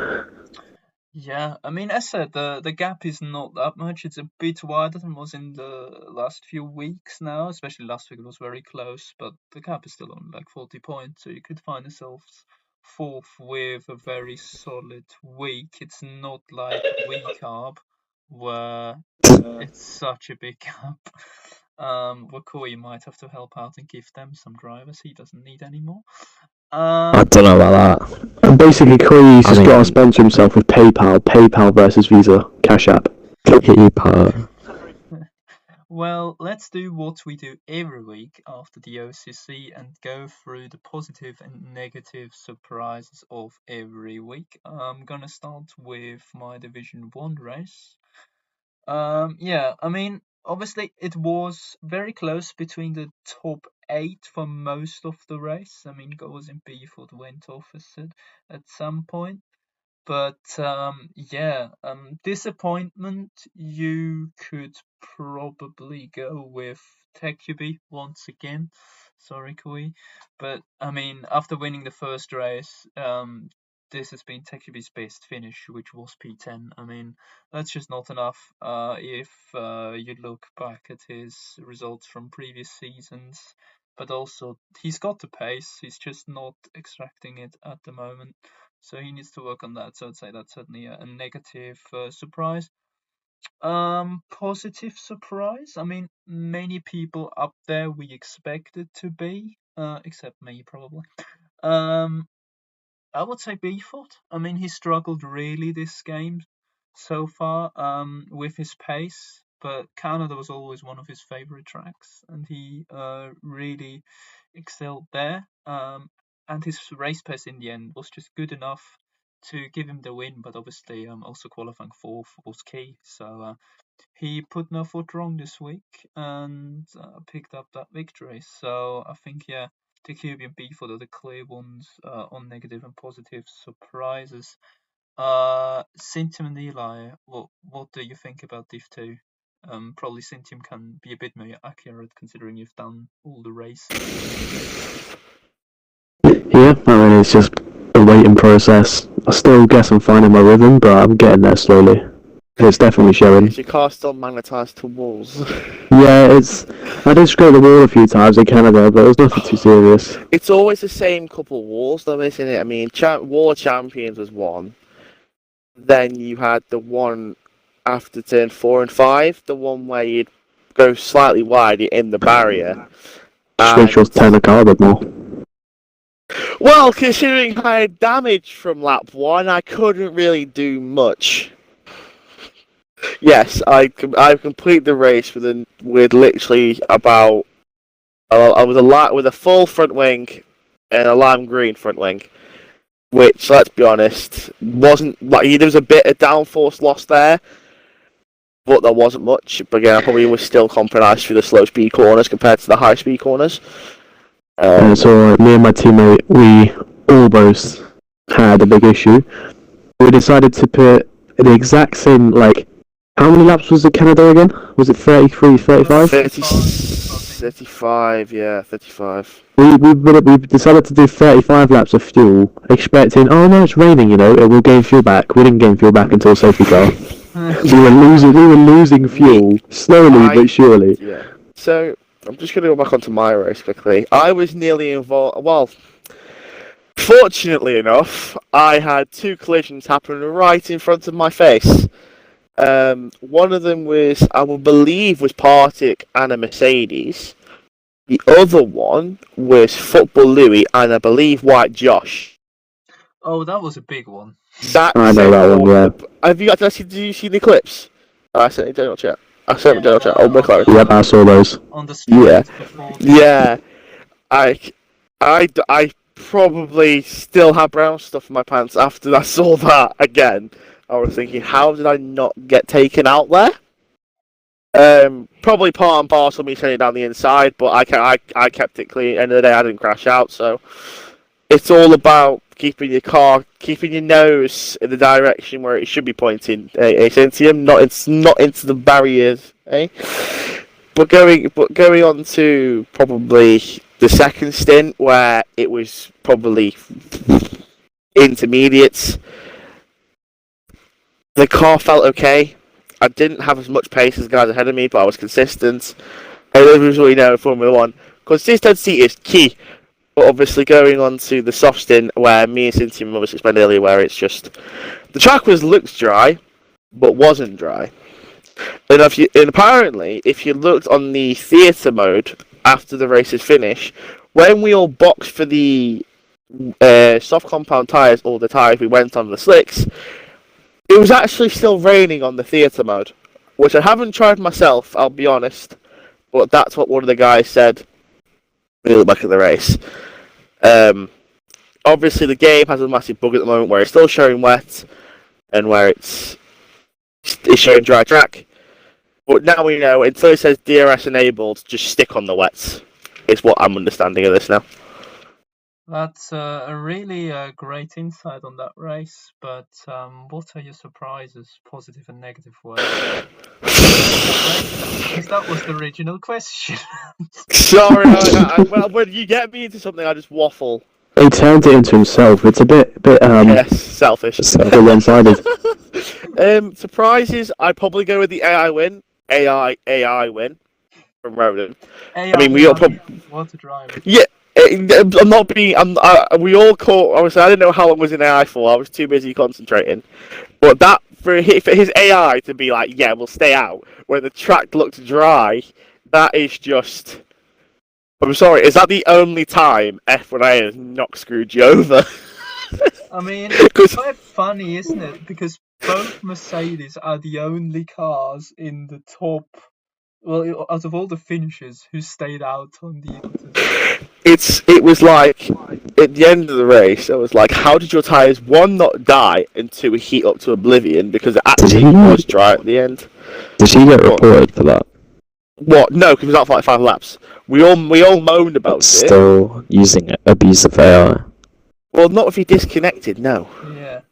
Speaker 1: Yeah, I mean, as said, the gap is not that much. It's a bit wider than it was in the last few weeks now, especially last week it was very close, but the gap is still only like 40 points, so you could find yourselves fourth with a very solid week. It's not like week carb where it's such a big gap. Wakoi might have to help out and give them some drivers. He doesn't need any more.
Speaker 4: I don't know about that.
Speaker 3: And basically, Corey's just got to
Speaker 4: mean-
Speaker 3: sponsor himself with PayPal versus Visa, Cash App.
Speaker 4: PayPal.
Speaker 1: Well, let's do what we do every week after the OCC and go through the positive and negative surprises of every week. I'm gonna start with my Division 1 race. Yeah, I mean, obviously it was very close between the top 8 for most of the race. I mean, goals in B4 went off at some point. But yeah, disappointment. You could probably go with Tecubi once again. Sorry, Kui, but I mean, after winning the first race, this has been Tecubi's best finish, which was P10. I mean, that's just not enough. If you look back at his results from previous seasons, but also he's got the pace. He's just not extracting it at the moment. So he needs to work on that. So I'd say that's certainly a negative surprise. Positive surprise. I mean, many people up there we expected to be, except me probably. I would say Beeford. I mean, he struggled really this game so far with his pace, but Canada was always one of his favorite tracks, and he really excelled there. And his race pace in the end was just good enough to give him the win, but obviously also qualifying fourth was key. So he put no foot wrong this week and picked up that victory. So I think, yeah, the QB and Beeford are the clear ones on negative and positive surprises. Cintium and Eli, what do you think about Div 2? Probably Cintium can be a bit more accurate considering you've done all the races.
Speaker 3: Yeah, I mean, it's just a waiting process. I still guess I'm finding my rhythm, but I'm getting there slowly. It's definitely showing.
Speaker 2: Is your car still magnetised to walls?
Speaker 3: Yeah, I did scrape the wall a few times in Canada, but it was nothing too serious.
Speaker 2: It's always the same couple walls, though, isn't it? I mean, War Champions was one. Then you had the one after turn 4 and 5, the one where you'd go slightly wide in the barrier.
Speaker 3: Just make sure to turn the car a bit more.
Speaker 2: Well, considering I had damage from lap 1, I couldn't really do much. Yes, I completed the race with literally about I was with a full front wing and a lime green front wing, which, let's be honest, wasn't like there was a bit of downforce loss there, but there wasn't much. But again, I probably was still compromised through the slow speed corners compared to the high speed corners.
Speaker 3: So me and my teammate, we almost had a big issue. We decided to put the exact same, like, how many laps was it Canada again? Was it 33, 35?
Speaker 2: 35, yeah, 35.
Speaker 3: We decided to do 35 laps of fuel, expecting, oh no, it's raining, you know, it will gain fuel back. We didn't gain fuel back until safety car. we were losing fuel, slowly but surely.
Speaker 2: Yeah. So, I'm just going to go back onto my race quickly. I was nearly involved, well, fortunately enough, I had 2 collisions happen right in front of my face. One of them was, I will believe, was Partick and a Mercedes. The other one was Football Louis and I believe White Josh.
Speaker 1: Oh, that was a big one.
Speaker 3: I know that one, yeah.
Speaker 2: Have you did you see the clips? I sent it in general chat. Oh, my clarity.
Speaker 3: Yep, I saw those.
Speaker 1: On the street before.
Speaker 2: Yeah. I probably still have brown stuff in my pants after I saw that again. I was thinking, how did I not get taken out there? Probably part and parcel me turning down the inside, but I kept it clean. End of the day, I didn't crash out. So it's all about keeping your nose in the direction where it should be pointing. Cynthia, not into the barriers, eh? But going on to probably the second stint where it was probably intermediates. The car felt okay. I didn't have as much pace as the guys ahead of me, but I was consistent. And as we know in Formula 1, consistency is key. But obviously going on to the soft stint where me and Cynthia obviously explained earlier, where it's just the track looked dry, but wasn't dry. And apparently, if you looked on the theatre mode after the race is finished, when we all boxed for the soft compound tyres, or the tyres we went on the slicks, it was actually still raining on the theatre mode, which I haven't tried myself, I'll be honest, but that's what one of the guys said when we looked back at the race. Obviously, the game has a massive bug at the moment where it's still showing wet and where it's showing dry track. But now we know, until it says DRS enabled, just stick on the wets, is what I'm understanding of this now.
Speaker 1: That's a really great insight on that race, but what are your surprises, positive and negative ways? Because that was the original question.
Speaker 2: Sorry, well, when you get me into something, I just waffle.
Speaker 3: He turned it into himself. It's a bit
Speaker 2: yes, selfish.
Speaker 3: A bit one-sided.
Speaker 2: Surprises, I'd probably go with the AI win. AI win from Ronan. I mean, we all probably
Speaker 1: want to drive.
Speaker 2: Yeah. I'm not being. We all caught. Obviously, I didn't know how long was in AI for. I was too busy concentrating. But that for his AI to be like, yeah, we'll stay out when the track looked dry. That is just. I'm sorry. Is that the only time F1A has not screwed you over?
Speaker 1: I mean, it's quite funny, isn't it? Because both Mercedes are the only cars in the top. Well, out of all the finishers who stayed out on the
Speaker 2: It was like at the end of the race, I was like, how did your tyres one not die and two heat up to oblivion because it actually was dry at the end?
Speaker 4: Did he get reported for that?
Speaker 2: What? No, because it was out for like 5 laps. We all moaned about it.
Speaker 4: Still using abusive AI.
Speaker 2: Well, not if he disconnected. No.
Speaker 1: Yeah.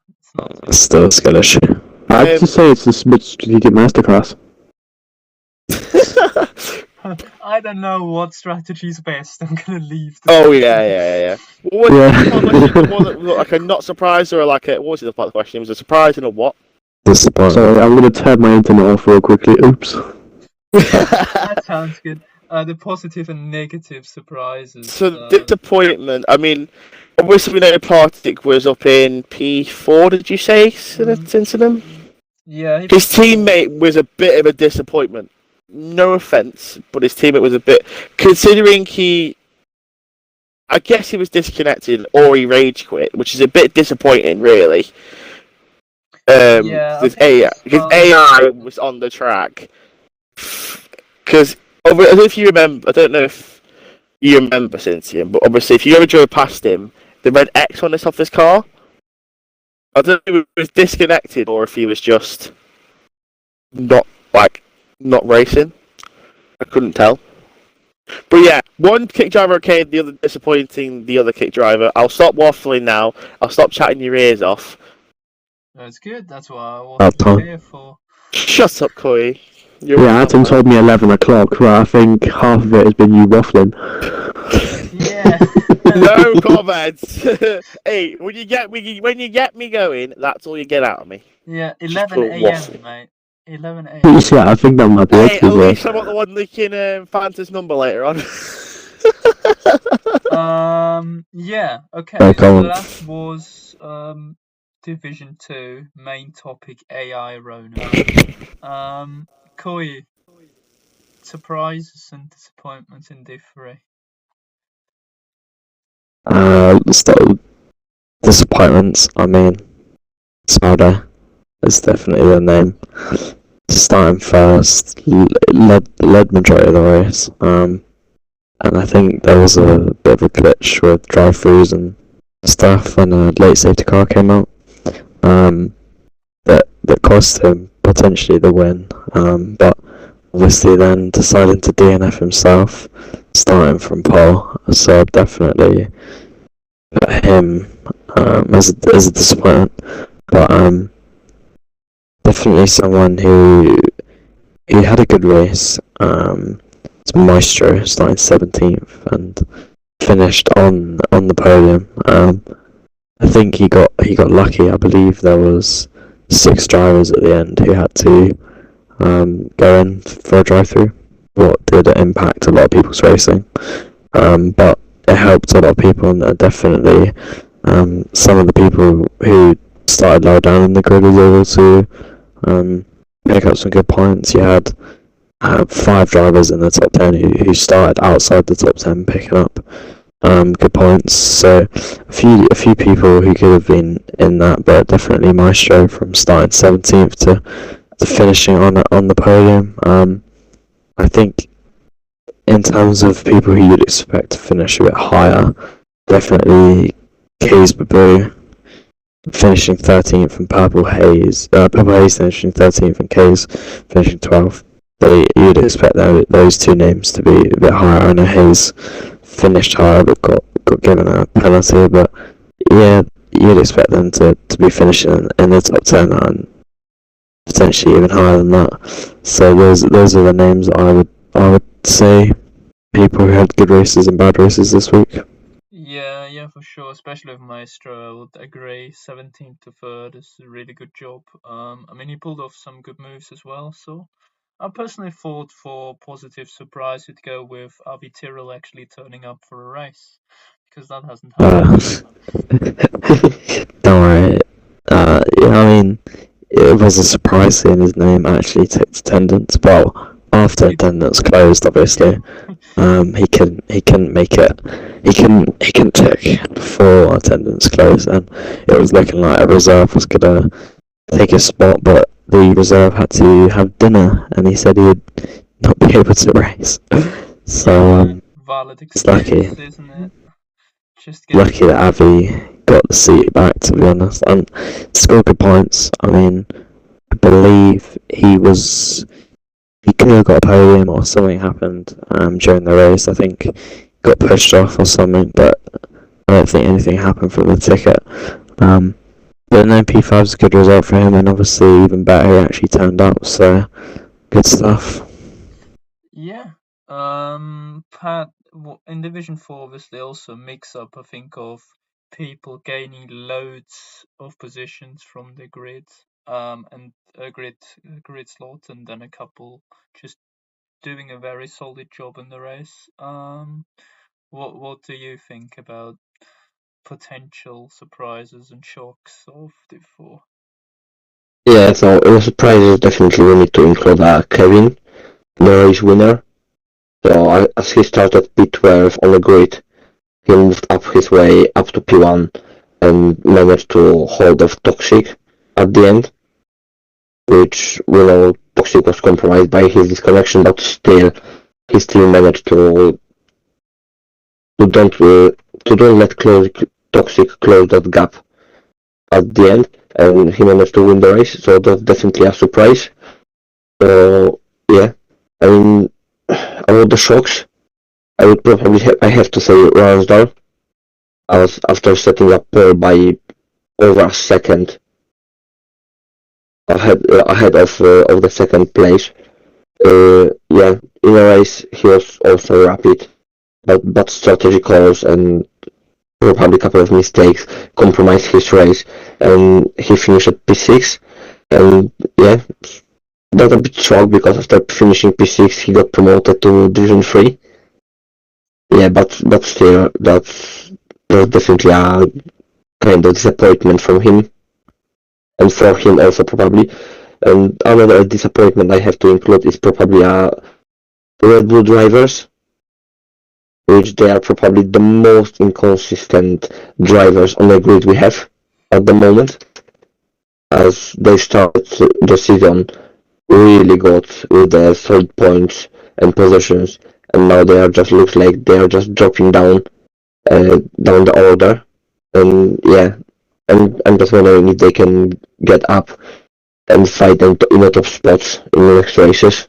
Speaker 4: It's still a skill issue.
Speaker 3: I have to say it's a strategic masterclass.
Speaker 1: I don't know what strategy is best. I'm gonna leave.
Speaker 2: Oh yeah. What like a not surprised or like a what was the part of the question? It was a surprise and a what?
Speaker 4: Disappointing.
Speaker 3: Sorry, I'm gonna turn my internet off real quickly. Oops.
Speaker 1: That sounds good. The positive and negative surprises.
Speaker 2: So disappointment. I mean, obviously we know Partick was up in P4. Did you say Cincinnati?
Speaker 1: Yeah.
Speaker 2: His teammate was a bit of a disappointment. No offense, but his teammate was a bit. Considering he I guess he was disconnected or he rage quit, which is a bit disappointing, really.
Speaker 1: Yeah, I
Speaker 2: Because
Speaker 1: think
Speaker 2: AI was on the track. Because I don't know if you remember, I don't know if you remember Cynthia, but obviously if you ever drove past him, the red X on the top of his car, I don't know if he was disconnected or if he was just not not racing. I couldn't tell. But yeah, one kick driver okay, the other disappointing, the other kick driver. I'll stop waffling now. I'll stop chatting your ears off.
Speaker 1: that's good. That's what I was here for.
Speaker 2: Shut up, Koi.
Speaker 3: Yeah, Adam told me 11 o'clock, but I think half of it has been you waffling.
Speaker 1: Yeah.
Speaker 2: No comments. Hey, when you get me going, that's all you get out of me.
Speaker 1: Yeah,
Speaker 2: Just
Speaker 1: 11
Speaker 2: put
Speaker 1: a.m.
Speaker 2: waffle.
Speaker 1: mate. 11 a.m.
Speaker 3: Yeah, I think that might be
Speaker 2: Hey,
Speaker 3: it.
Speaker 2: at least I'm not the one leaking Fanta's number later on.
Speaker 1: Yeah. Okay.
Speaker 3: Yeah, go
Speaker 1: So
Speaker 3: on.
Speaker 1: that was Division 2 main topic AI Rona. Koi, surprises and disappointments in Div 3.
Speaker 4: So disappointments. I mean, Smolder is definitely the name. Starting first, led majority of the race. And I think there was a bit of a glitch with drive-throughs and stuff when a late safety car came out. That cost him potentially the win. But obviously then deciding to DNF himself, starting from pole. So I'd definitely put him as a disappointment. But definitely someone who had a good race. It's Maestro starting 17th and finished on the podium. I think he got lucky. I believe there was 6 drivers at the end who had to go in for a drive-through. What did impact a lot of people's racing, but it helped a lot of people, and definitely some of the people who started lower down in the grid was able to pick up some good points. You had 5 drivers in the top 10 who started outside the top 10 picking up good points. So a few people who could have been in that, but definitely Maestro from starting 17th to finishing on the podium. I think in terms of people who you'd expect to finish a bit higher, definitely Keys Babu finishing 13th and Purple Haze finishing 13th and Keys finishing 12th. But you'd expect those two names to be a bit higher. I know Hayes finished higher but got given a penalty, but yeah, you'd expect them to be finishing in the top 10 and potentially even higher than that. So those are the names that I would say people who had good races and bad races this week.
Speaker 1: Yeah, for sure. Especially with Maestro, I would agree. 17th to 3rd is a really good job. I mean, he pulled off some good moves as well. So I personally thought for positive surprise you'd go with Avi Tyrrell actually turning up for a race, because that hasn't happened.
Speaker 4: Don't worry. Yeah, I mean, it was a surprise seeing his name actually take attendance. Well, after attendance closed, obviously, he couldn't make it. He couldn't tick before attendance closed, and it was looking like a reserve was gonna take his spot, but the reserve had to have dinner, and he said he'd not be able to race. So
Speaker 1: valid
Speaker 4: it's lucky.
Speaker 1: Isn't it? Just
Speaker 4: lucky that Avi got the seat back, to be honest, and scored good points. I mean, I believe he could have got a podium or something happened during the race. I think he got pushed off or something, but I don't think anything happened from the ticket. But no, P5 is a good result for him, and obviously even better he actually turned up, so good stuff.
Speaker 1: Yeah. Pat, in Division 4, obviously also mix up, I think, of people gaining loads of positions from the grid, and a grid slot, and then a couple just doing a very solid job in the race. What do you think about potential surprises and shocks of Div 4?
Speaker 5: Yeah, so in the surprises, definitely we need to include Kevin, the race winner. So as he started P12 on the grid, he moved up his way up to P1 and managed to hold off Toxic at the end, which we know Toxic was compromised by his disconnection, but still he still managed to don't let Toxic close that gap at the end, and he managed to win the race. So that's definitely a surprise. So yeah, I mean, about the shocks, I would probably I have to say Ransdale, as after setting up Paul by over a second ahead of the second place. Yeah, in a race he was also rapid, but strategy calls and probably a couple of mistakes compromised his race, and he finished at P6. And yeah, that's a bit shocked because after finishing P6 he got promoted to Division 3. Yeah, but still that's definitely a kind of disappointment from him, and for him also probably. And another disappointment I have to include is probably Red Bull drivers, which they are probably the most inconsistent drivers on the grid we have at the moment, as they started the season really good with the solid points and positions, and now they are just looks like they are just dropping down the order. And yeah, and I'm just wondering if they can get up and fight in the top spots in the next races.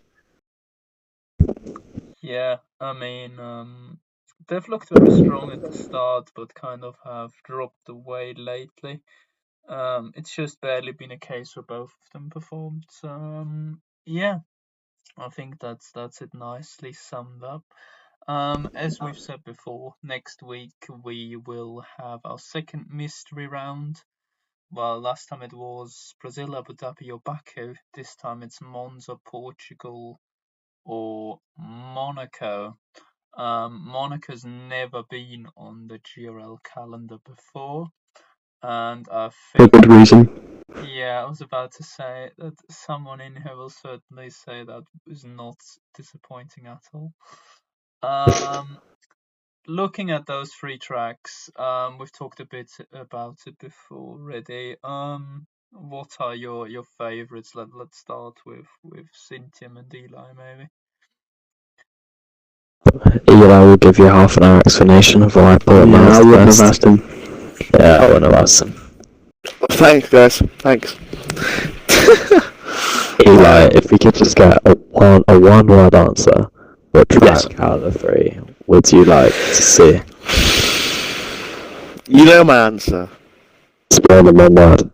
Speaker 1: Yeah, I mean, they've looked very strong at the start, but kind of have dropped away lately. It's just barely been a case where both of them performed. Yeah, I think that's it nicely summed up. As we've said before, next week we will have our second mystery round. Well, last time it was Brazil, Abu Dhabi, or Baku. This time it's Monza, Portugal, or Monaco. Monaco's never been on the GRL calendar before, and I
Speaker 3: For
Speaker 1: think,
Speaker 3: good reason.
Speaker 1: yeah, I was about to say that someone in here will certainly say that is not disappointing at all. Looking at those three tracks, we've talked a bit about it before already. What are your favorites? Let's start with Cynthia and Eli, maybe.
Speaker 4: Eli will give you a half an hour explanation of why I put him
Speaker 3: Yeah,
Speaker 4: as
Speaker 3: I
Speaker 4: the
Speaker 3: wouldn't have
Speaker 4: best.
Speaker 3: asked him.
Speaker 4: Yeah, I wouldn't have asked him.
Speaker 2: Thanks, guys. Thanks.
Speaker 4: Eli, if we could just get a one word answer, what
Speaker 2: Yes.
Speaker 4: track out of the three would you like to see?
Speaker 2: You know my answer.
Speaker 4: It's more than one word.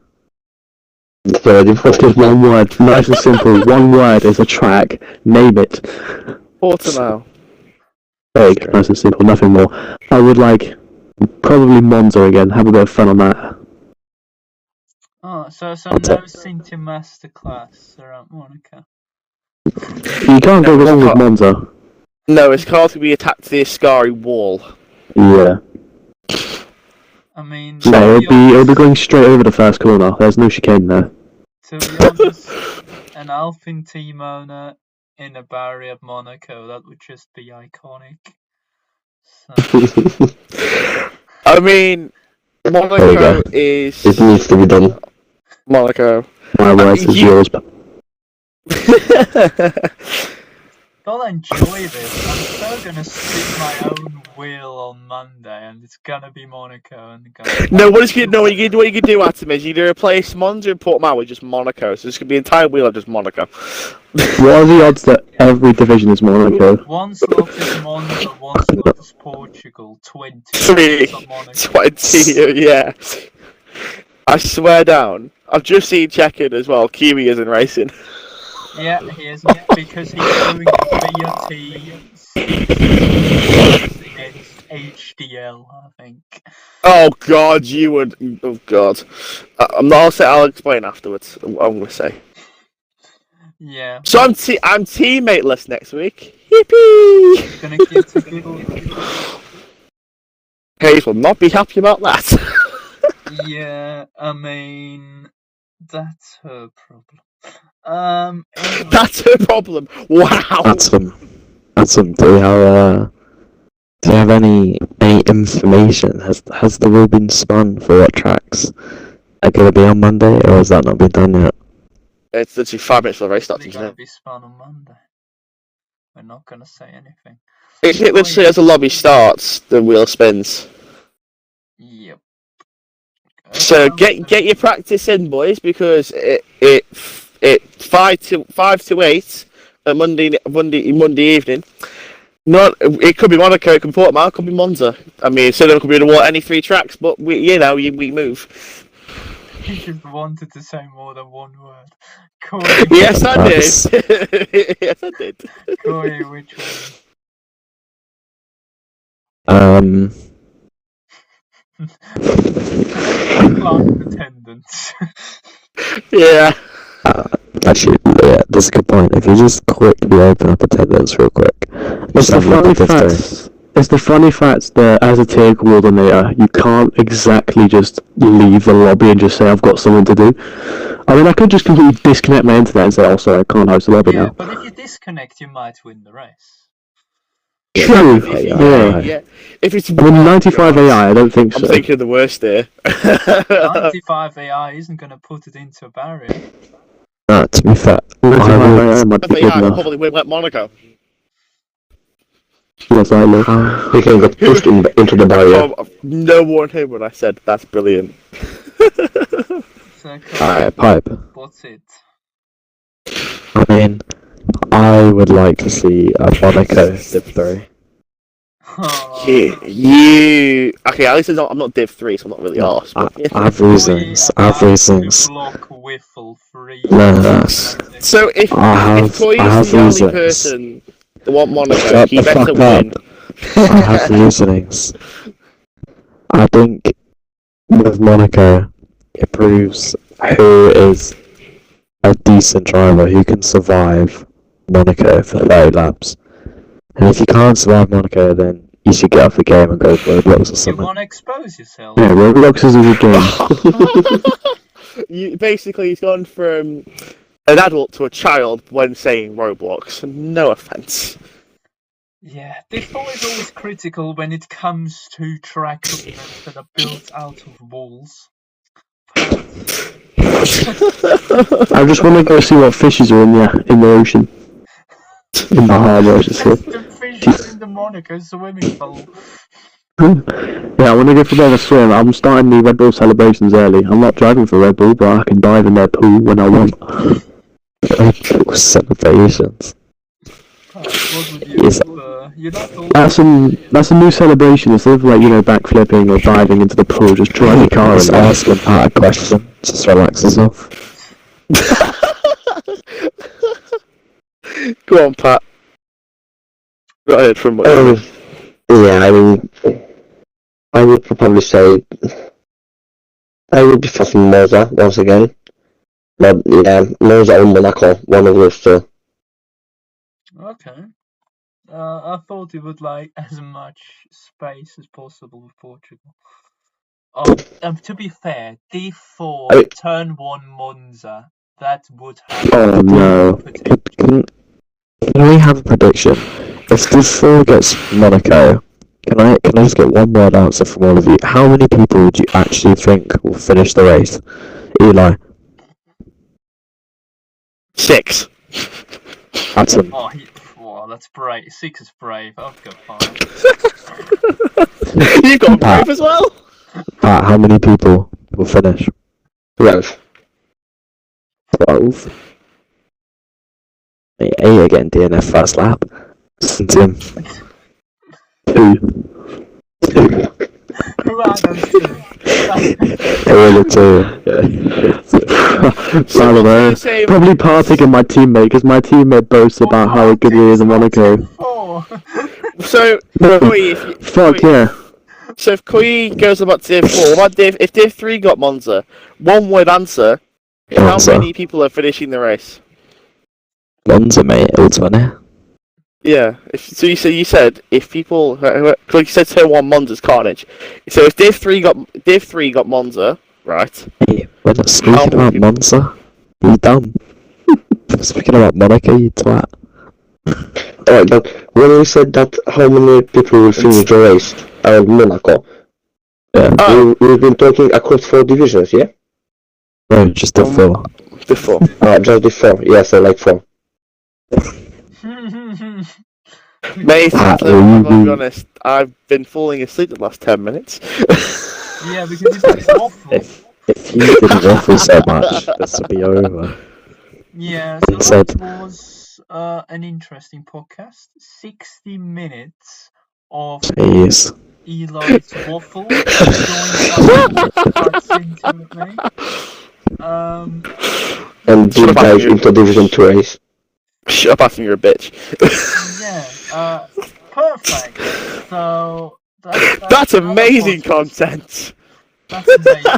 Speaker 3: Let's give one word, nice and simple. One word is a track. Name it.
Speaker 2: Portimao.
Speaker 3: There you go, nice and simple, nothing more. I would like probably Monza again. Have a bit of fun on that.
Speaker 1: Oh, so
Speaker 4: That's
Speaker 1: no
Speaker 4: it.
Speaker 1: Cynthia masterclass around Monaco.
Speaker 3: You can't go
Speaker 2: No,
Speaker 3: wrong with Monza.
Speaker 2: No, his car's going to be attacked to the Ascari wall.
Speaker 3: Yeah.
Speaker 1: I mean,
Speaker 3: No,
Speaker 1: to be
Speaker 3: it'll be
Speaker 1: honest,
Speaker 3: going straight over the first corner. There's no chicane there.
Speaker 1: an Alpine team owner in a barrier at Monaco, that would just be iconic. So,
Speaker 2: I mean, Monaco is
Speaker 5: It needs to be done.
Speaker 2: Monaco.
Speaker 3: My words is yours.
Speaker 1: gotta enjoy this. I'm so gonna spin my own wheel on Monday, and it's gonna be Monaco. And
Speaker 2: No, what you can do, Atom, is you can replace Monza and Portimao with just Monaco. So it's gonna be an entire wheel of just Monaco.
Speaker 3: What are the odds that every division is Monaco?
Speaker 1: one slot is Monza, one slot is Portugal. 20
Speaker 2: 3,
Speaker 1: slots on Monaco.
Speaker 2: 20, yeah. I swear down. I've just seen checking as well. Kiwi isn't racing.
Speaker 1: Yeah, he isn't, because he's doing a BRT against HDL, I think.
Speaker 2: Oh God, you would. Oh God. I'll explain afterwards. What I'm gonna say.
Speaker 1: Yeah.
Speaker 2: So I'm teammateless next week. Yippee!
Speaker 1: Gonna get to good.
Speaker 2: Hayes will not be happy about that.
Speaker 1: Yeah, I mean, that's her problem. Anyway.
Speaker 2: That's her problem. Wow.
Speaker 4: That's some. Do we have Do you have any information? Has the wheel been spun for what tracks are going to be on Monday, or has that not been done yet?
Speaker 2: It's literally 5 minutes before the race starts,
Speaker 1: They're
Speaker 2: isn't
Speaker 1: gonna
Speaker 2: it?
Speaker 1: be spun on Monday. We're not gonna say anything.
Speaker 2: It's literally as the lobby starts, the wheel spins.
Speaker 1: Yep.
Speaker 2: So get your practice in, boys, because it 5 to 8 on Monday evening. Not it could be Monaco, it could be Portimao, it could be Monza. I mean, so there could be any 3 tracks, but we move.
Speaker 1: You just wanted to say more than one word. Corey,
Speaker 2: Yes, I
Speaker 4: That's-
Speaker 2: did. Yes, I did.
Speaker 1: Corey, which
Speaker 4: Um,
Speaker 1: one? Plant attendance.
Speaker 2: Yeah.
Speaker 4: Actually, yeah, that's a good point. If you just quickly open up attendance real quick,
Speaker 3: It's
Speaker 4: just
Speaker 3: the
Speaker 4: have a look
Speaker 3: funny
Speaker 4: at this day.
Speaker 3: fact. It's the funny fact that as a tier coordinator, you can't exactly just leave the lobby and just say I've got something to do. I mean, I could just completely disconnect my internet and say, "Oh, sorry, I can't host the lobby
Speaker 1: Yeah,
Speaker 3: now."
Speaker 1: but if you disconnect, you might win the race.
Speaker 3: True.
Speaker 2: Yeah.
Speaker 3: Yeah.
Speaker 2: If it's
Speaker 3: I mean, 95 AI. I don't think
Speaker 2: I'm
Speaker 3: so.
Speaker 2: thinking of the worst there.
Speaker 1: 95 AI isn't gonna put it into a barrier.
Speaker 4: To be fair,
Speaker 3: 95
Speaker 4: I
Speaker 3: AI might be good
Speaker 2: Yeah,
Speaker 3: enough.
Speaker 2: probably win at Monaco.
Speaker 3: Yes, I know.
Speaker 4: would.
Speaker 5: We can get pushed into the barrier.
Speaker 2: Oh, no one heard what I said. That's brilliant.
Speaker 1: So,
Speaker 4: Alright, pipe.
Speaker 1: what's it?
Speaker 4: I mean, I would like to see a Monaco Div 3.
Speaker 1: Oh,
Speaker 2: You okay? At least I'm not Div 3, so I'm not really arsed.
Speaker 4: I
Speaker 2: But,
Speaker 4: I have reasons. I have reasons.
Speaker 1: Block Whiffle 3.
Speaker 4: No, that's.
Speaker 2: so if
Speaker 4: I
Speaker 2: if Toy
Speaker 4: have
Speaker 2: is the only
Speaker 4: reasons.
Speaker 2: person that want Monaco,
Speaker 4: Shut
Speaker 2: he
Speaker 4: the
Speaker 2: better
Speaker 4: fuck
Speaker 2: win.
Speaker 4: I have reasonings. I think with Monaco, it proves who is a decent driver who can survive Monaco for 30 laps. And if you can't survive Monaco, then you should get off the game and go for Roblox or
Speaker 1: You
Speaker 4: something.
Speaker 1: want to expose yourself?
Speaker 3: Yeah, Roblox is a good game.
Speaker 2: Basically, he's gone from an adult to a child when saying Roblox. No offense.
Speaker 1: Yeah, Default is always critical when it comes to track movements that are built out of walls.
Speaker 3: I just want to go see what fishes are in the ocean. In the harbour, I should say.
Speaker 1: The fishes in the Monaco swimming pool.
Speaker 3: Yeah, I want to go for a bit of a swim. I'm starting the Red Bull celebrations early. I'm not driving for Red Bull, but I can dive in their pool when I want.
Speaker 4: Celebrations.
Speaker 1: What would you
Speaker 4: Yes.
Speaker 1: You're not all
Speaker 3: That's a new celebration. Instead of backflipping or diving into the pool, just drive your car
Speaker 4: Just
Speaker 3: in.
Speaker 4: asking Pat a question. Just relax yourself.
Speaker 2: Go on, Pat. Got ahead from what
Speaker 5: Yeah, I mean, I would probably say I would be fucking Monza once again. But yeah, Monza or Monaco, one of those two.
Speaker 1: Okay. I thought it would like as much space as possible with Portugal. Oh, to be fair, D4 turn 1 Monza, that would have
Speaker 3: Oh no.
Speaker 1: potential.
Speaker 4: Can we have a prediction? If Div 4 gets Monaco, can I just get one word answer from all of you? How many people would you actually think will finish the race? Eli.
Speaker 2: 6.
Speaker 4: Atom.
Speaker 1: Oh, that's brave. 6 is brave. I've got 5.
Speaker 2: You've got brave as well?
Speaker 4: Pat, how many people will finish?
Speaker 5: 12.
Speaker 4: 12. 8 are getting DNF first lap. Listen to him.
Speaker 3: 2.
Speaker 1: Who are those two?
Speaker 4: They were the 2.
Speaker 3: I don't know. Probably Partic and my teammate, because my teammate boasts about how good he is in Monaco.
Speaker 2: So, Koi,
Speaker 3: Fuck yeah.
Speaker 2: So if Koi goes about Div 4, what about if Div 3 got Monza? One word answer. How
Speaker 4: Monza.
Speaker 2: many people are finishing the race?
Speaker 4: Monza, mate, ultimately.
Speaker 2: Yeah. You said if people, like you said, turn 1 Monza's carnage. So if Div 3 got Monza, right?
Speaker 4: Hey, we're not speaking about Monza. You dumb. We're speaking about Monaco, you twat.
Speaker 5: Alright, but when we said that how many people will finish the race around Monaco,
Speaker 3: Yeah.
Speaker 5: we've been talking across 4 divisions, yeah?
Speaker 4: No, just the four.
Speaker 2: Before.
Speaker 5: Just the 4, yeah, so like 4.
Speaker 2: Mate,
Speaker 4: Ah,
Speaker 2: I'm gonna be
Speaker 4: ooh.
Speaker 2: honest, I've been falling asleep the last 10 minutes.
Speaker 1: Yeah, because if I waffle.
Speaker 4: If you didn't waffle so much, this would be over.
Speaker 1: Yeah, so
Speaker 4: Said-
Speaker 1: that was an interesting podcast. 60 minutes of
Speaker 4: Jeez.
Speaker 1: Eli's waffle joined by cuts into it, mate.
Speaker 5: And
Speaker 2: Shut
Speaker 5: deep
Speaker 2: up,
Speaker 5: dive
Speaker 2: Asking,
Speaker 5: into Division 2 race.
Speaker 2: Shut up, Asking, you're a bitch.
Speaker 1: Yeah, perfect. So
Speaker 2: That's
Speaker 1: another
Speaker 2: amazing
Speaker 1: podcast.
Speaker 2: content.
Speaker 1: That's amazing.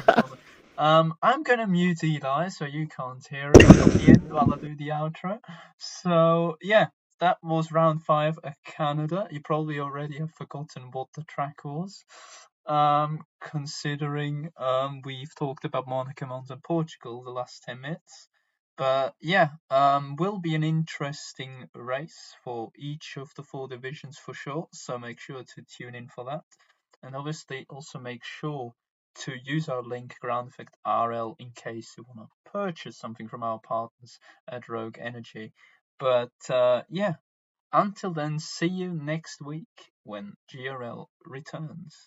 Speaker 1: I'm gonna mute Eli so you can't hear it at the end while I do the outro. So yeah, that was round 5 at Canada. You probably already have forgotten what the track was. Considering we've talked about Monaco, Monza, and Portugal the last 10 minutes. But yeah, will be an interesting race for each of the 4 divisions for sure. So make sure to tune in for that. And obviously also make sure to use our link Groundeffect RL in case you want to purchase something from our partners at Rogue Energy. But yeah, until then, see you next week when GRL returns.